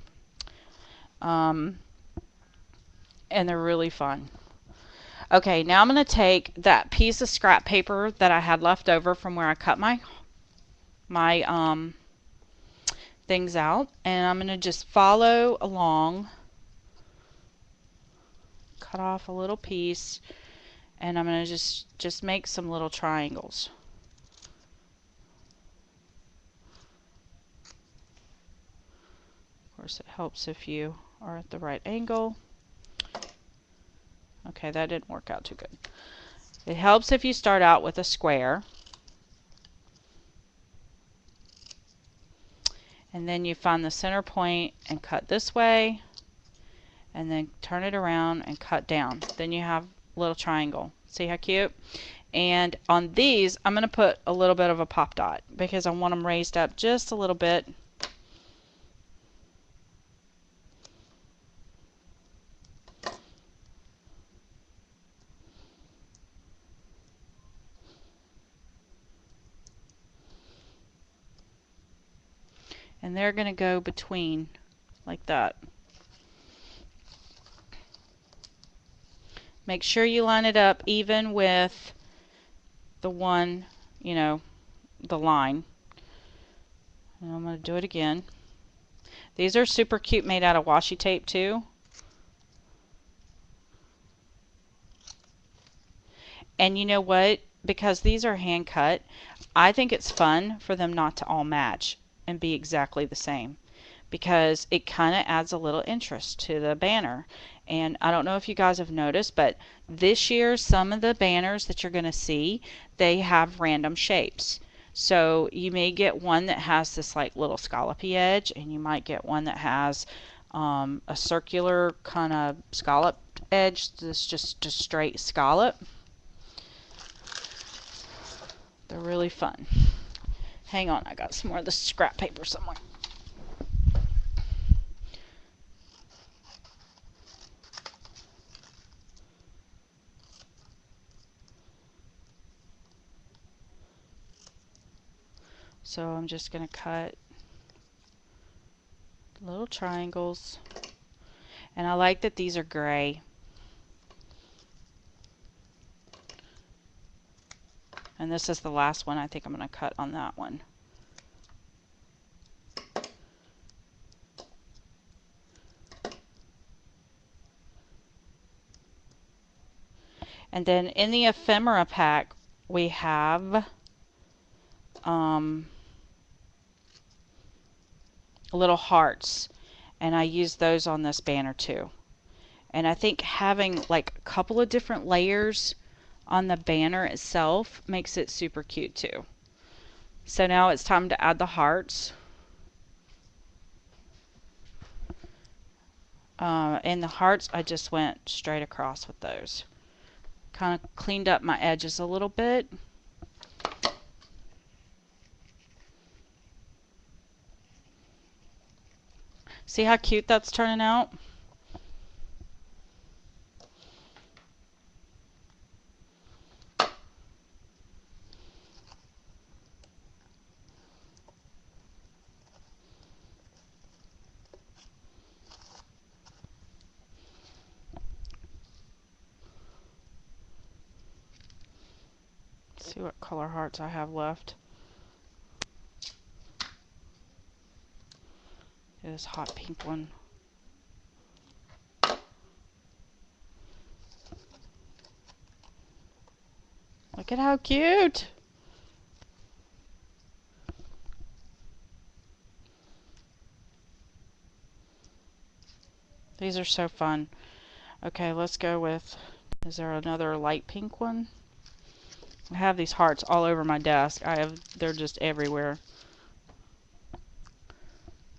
And they're really fun. Okay, now I'm going to take that piece of scrap paper that I had left over from where I cut my things out, and I'm going to just follow along, cut off a little piece, and I'm going to just make some little triangles. Of course, it helps if you are at the right angle. Okay, that didn't work out too good. It helps if you start out with a square. And then you find the center point and cut this way. And then turn it around and cut down. Then you have a little triangle. See how cute? And on these, I'm going to put a little bit of a pop dot because I want them raised up just a little bit. And they're going to go between like that. Make sure you line it up even with the one, you know, the line. And I'm going to do it again. These are super cute, made out of washi tape too. And you know what? Because these are hand cut, I think it's fun for them not to all match and be exactly the same, because it kind of adds a little interest to the banner. And I don't know if you guys have noticed, but this year some of the banners that you're going to see, they have random shapes. So you may get one that has this like little scallopy edge, and you might get one that has a circular kind of scalloped edge. This just a straight scallop. They're really fun. Hang on, I got some more of the scrap paper somewhere. So I'm just going to cut little triangles. And I like that these are gray. And this is the last one I think I'm going to cut on that one. And then in the ephemera pack, we have little hearts. And I use those on this banner too. And I think having like a couple of different layers on the banner itself makes it super cute too. So now it's time to add the hearts. And the hearts, I just went straight across with those. Kind of cleaned up my edges a little bit. See how cute that's turning out? See what color hearts I have left. This hot pink one. Look at how cute! These are so fun. Okay, let's go with, is there another light pink one? I have these hearts all over my desk. They're just everywhere.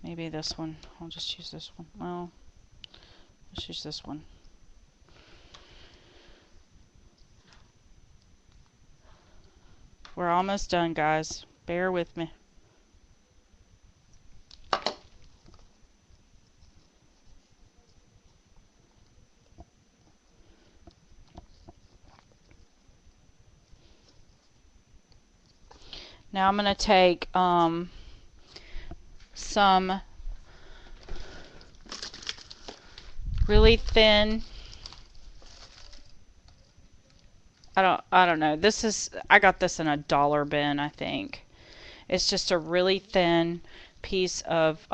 Maybe this one. I'll just use this one. Well, let's use this one. We're almost done, guys. Bear with me. Now I'm going to take some really thin, I don't know. I got this in a dollar bin, I think. It's just a really thin piece of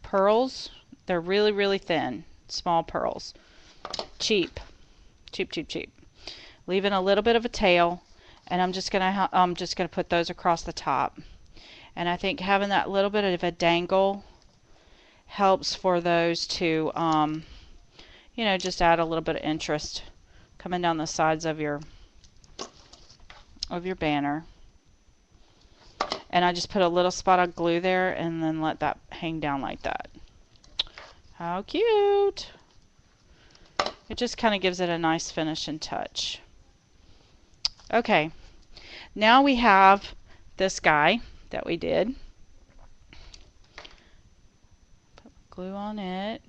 pearls. They're really, really thin, small pearls. Cheap. Cheap, cheap, cheap. Leaving a little bit of a tail, and I'm just gonna put those across the top. And I think having that little bit of a dangle helps for those to, you know, just add a little bit of interest coming down the sides of your banner. And I just put a little spot of glue there and then let that hang down like that. How cute! It just kind of gives it a nice finish and touch. Okay, now we have this guy that we did. Put glue on it.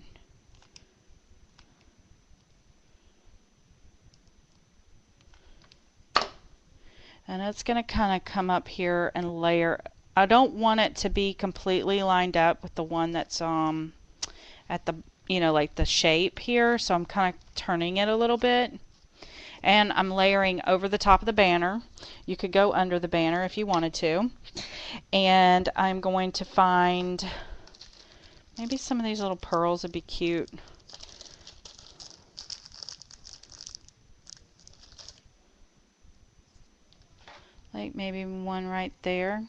And it's going to kind of come up here and layer. I don't want it to be completely lined up with the one that's at the, you know, like the shape here. So I'm kind of turning it a little bit. And I'm layering over the top of the banner. You could go under the banner if you wanted to. And I'm going to find, maybe some of these little pearls would be cute. Like maybe one right there.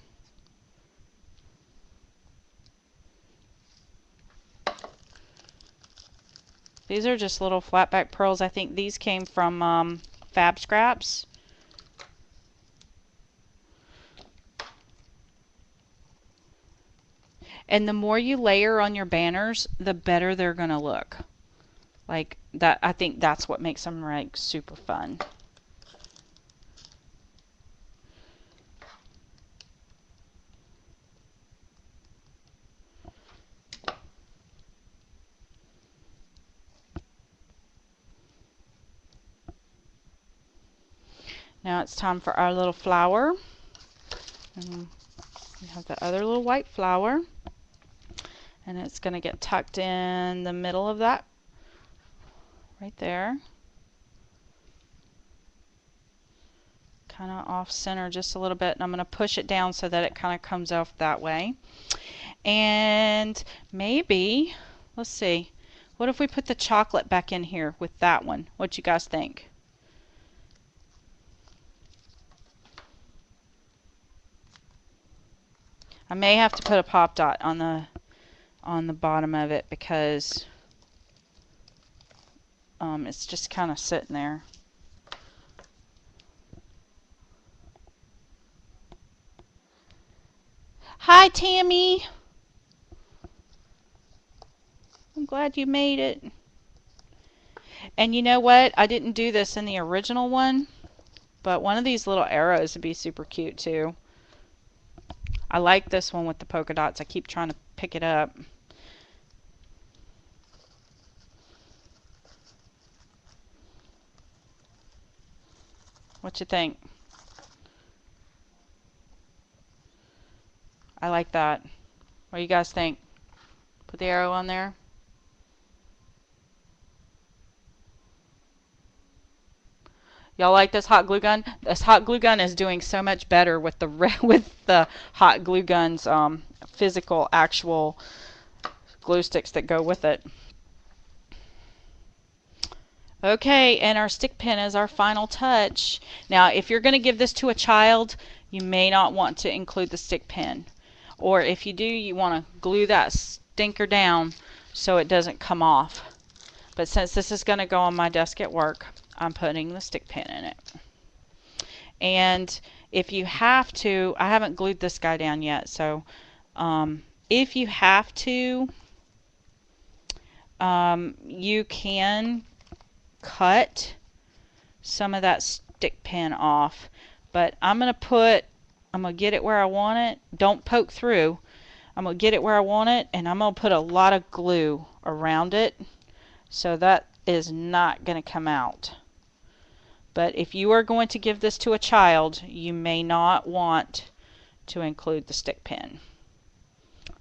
These are just little flat back pearls. I think these came from Fab Scraps. And the more you layer on your banners, the better they're going to look. Like that, I think that's what makes them like super fun. Now it's time for our little flower. And we have the other little white flower. And it's going to get tucked in the middle of that, right there. Kind of off center just a little bit. And I'm going to push it down so that it kind of comes off that way. And maybe, let's see, what if we put the chocolate back in here with that one? What you guys think? I may have to put a pop dot on the bottom of it because it's just kind of sitting there. Hi, Tammy. I'm glad you made it. And you know what? I didn't do this in the original one, but one of these little arrows would be super cute too. I like this one with the polka dots. I keep trying to pick it up. What you think? I like that. What do you guys think? Put the arrow on there. Y'all like this hot glue gun? This hot glue gun is doing so much better with the with the hot glue gun's physical, actual glue sticks that go with it. Okay, and our stick pin is our final touch. Now, if you're going to give this to a child, you may not want to include the stick pin. Or if you do, you want to glue that stinker down so it doesn't come off. But since this is going to go on my desk at work, I'm putting the stick pin in it. And if you have to, I haven't glued this guy down yet, so if you have to, you can cut some of that stick pin off. But I'm going to get it where I want it. Don't poke through. I'm going to get it where I want it, and I'm going to put a lot of glue around it so that is not going to come out. But if you are going to give this to a child, you may not want to include the stick pin.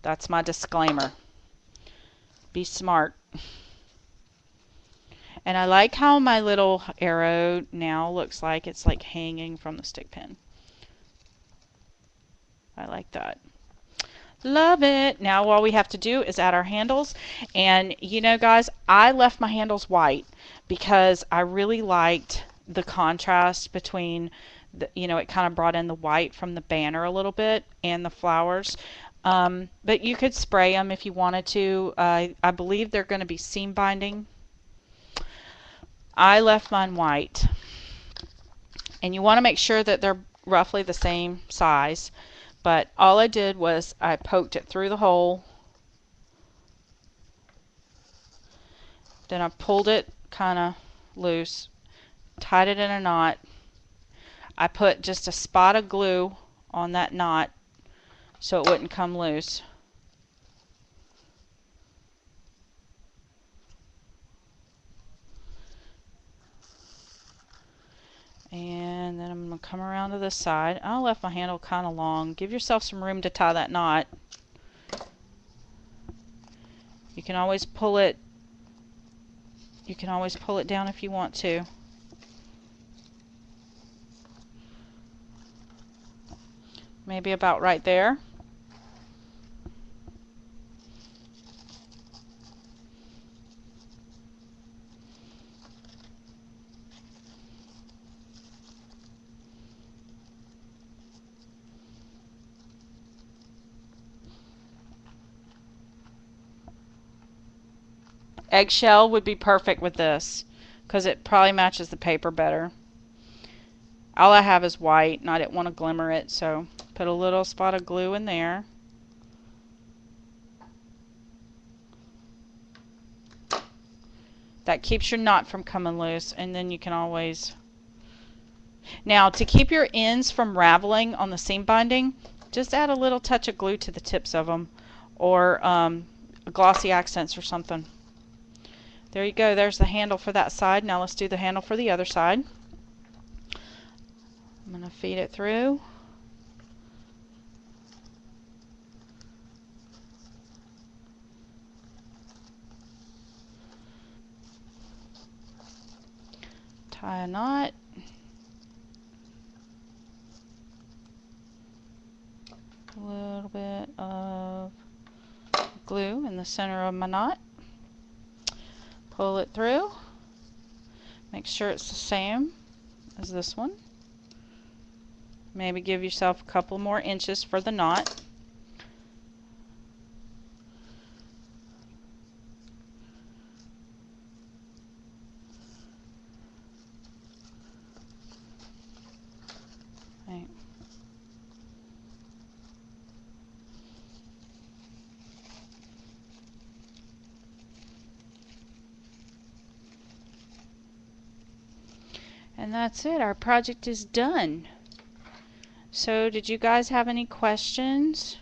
That's my disclaimer. Be smart. And I like how my little arrow now looks like it's like hanging from the stick pin. I like that. Love it. Now all we have to do is add our handles. And you know, guys, I left my handles white because I really liked the contrast between the, you know, it kind of brought in the white from the banner a little bit and the flowers. But you could spray them if you wanted to. I believe they're going to be seam binding. I left mine white. And you want to make sure that they're roughly the same size. But all I did was I poked it through the hole. Then I pulled it kind of loose, tied it in a knot. I put just a spot of glue on that knot so it wouldn't come loose. And then I'm going to come around to this side. I left my handle kind of long. Give yourself some room to tie that knot. You can always pull it. You can always pull it down if you want to. Maybe about right there. Eggshell would be perfect with this because it probably matches the paper better. All I have is white and I didn't want to glimmer it, so put a little spot of glue in there. That keeps your knot from coming loose, and then you can always... Now, to keep your ends from raveling on the seam binding, just add a little touch of glue to the tips of them, or glossy accents or something. There you go. There's the handle for that side. Now let's do the handle for the other side. I'm going to feed it through. Tie a knot. A little bit of glue in the center of my knot. Pull it through. Make sure it's the same as this one. Maybe give yourself a couple more inches for the knot. Right. And that's it. Our project is done. So did you guys have any questions?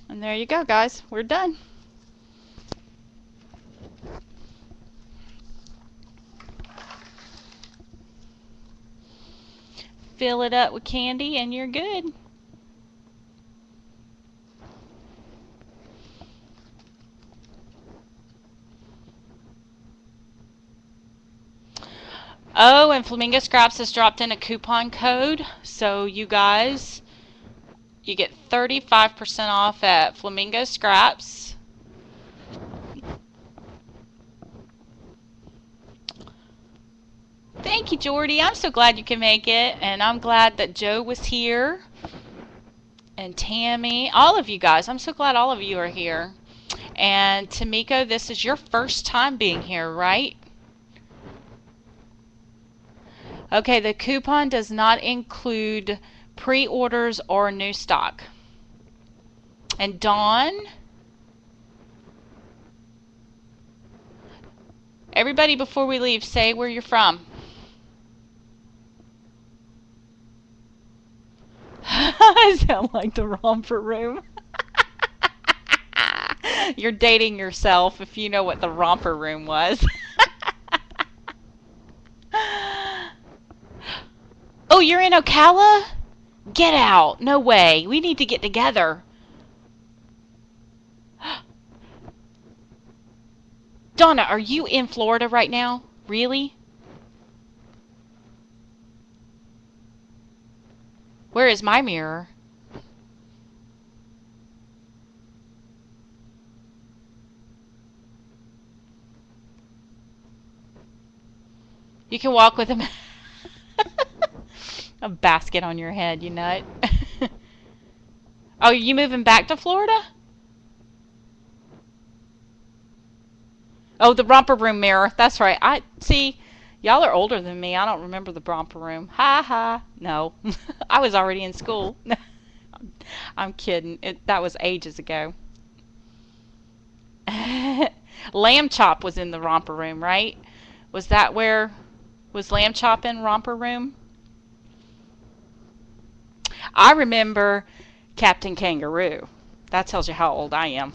And there you go, guys. We're done. Fill it up with candy and you're good. Oh, and Flamingo Scraps has dropped in a coupon code. So you guys, you get 35% off at Flamingo Scraps. Thank you, Jordy. I'm so glad you can make it. And I'm glad that Joe was here. And Tammy. All of you guys. I'm so glad all of you are here. And Tamiko, this is your first time being here, right? Okay, the coupon does not include pre-orders or new stock. And Dawn, everybody before we leave, say where you're from. I sound like the romper room. You're dating yourself if you know what the romper room was. Oh, you're in Ocala? Get out. No way. We need to get together. Donna, are you in Florida right now? Really? Where is my mirror? You can walk with a basket on your head, you nut. Oh, are you moving back to Florida? Oh, the romper room mirror. That's right. I see. Y'all are older than me. I don't remember the romper room. Ha ha. No, I was already in school. I'm kidding. That was ages ago. Lamb Chop was in the romper room, right? Was that where? Was Lamb Chop in romper room? I remember Captain Kangaroo. That tells you how old I am.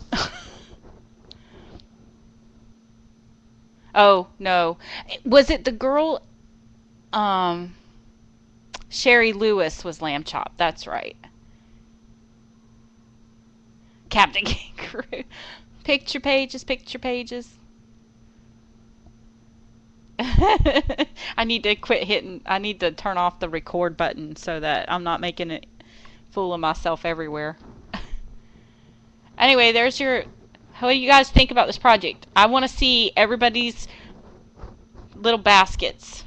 Oh, no. Was it the girl? Sherry Lewis was Lamb Chop. That's right. Captain Kangaroo. Picture pages, picture pages. I need to quit hitting. I need to turn off the record button so that I'm not making a fool of myself everywhere. Anyway, there's your. What do you guys think about this project? I want to see everybody's little baskets.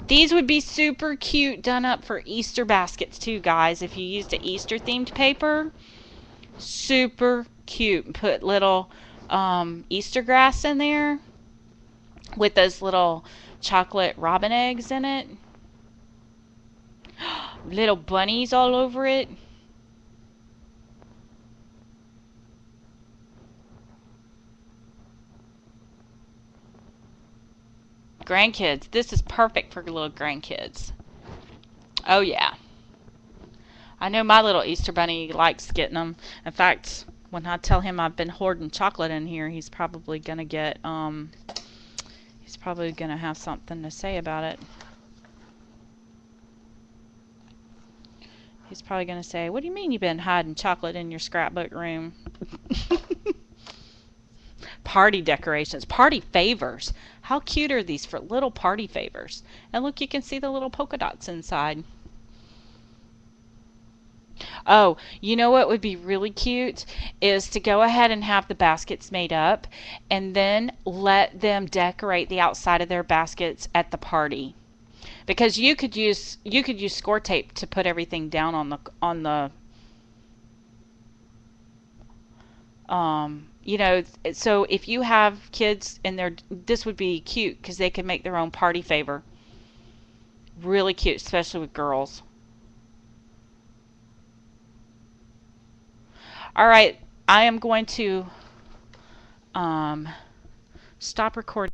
These would be super cute done up for Easter baskets too, guys. If you used an Easter themed paper, super cute. Put little Easter grass in there with those little chocolate robin eggs in it. Little bunnies all over it. Grandkids. This is perfect for little grandkids. Oh yeah. I know my little Easter bunny likes getting them. In fact, when I tell him I've been hoarding chocolate in here, he's probably gonna get he's probably gonna have something to say about it. He's probably gonna say, "What do you mean you've been hiding chocolate in your scrapbook room?" Party decorations, party favors. How cute are these for little party favors? And look, you can see the little polka dots inside. Oh, you know what would be really cute is to go ahead and have the baskets made up and then let them decorate the outside of their baskets at the party. Because you could use score tape to put everything down on the You know, so if you have kids and this would be cute because they can make their own party favor. Really cute, especially with girls. All right, I am going to um, stop recording.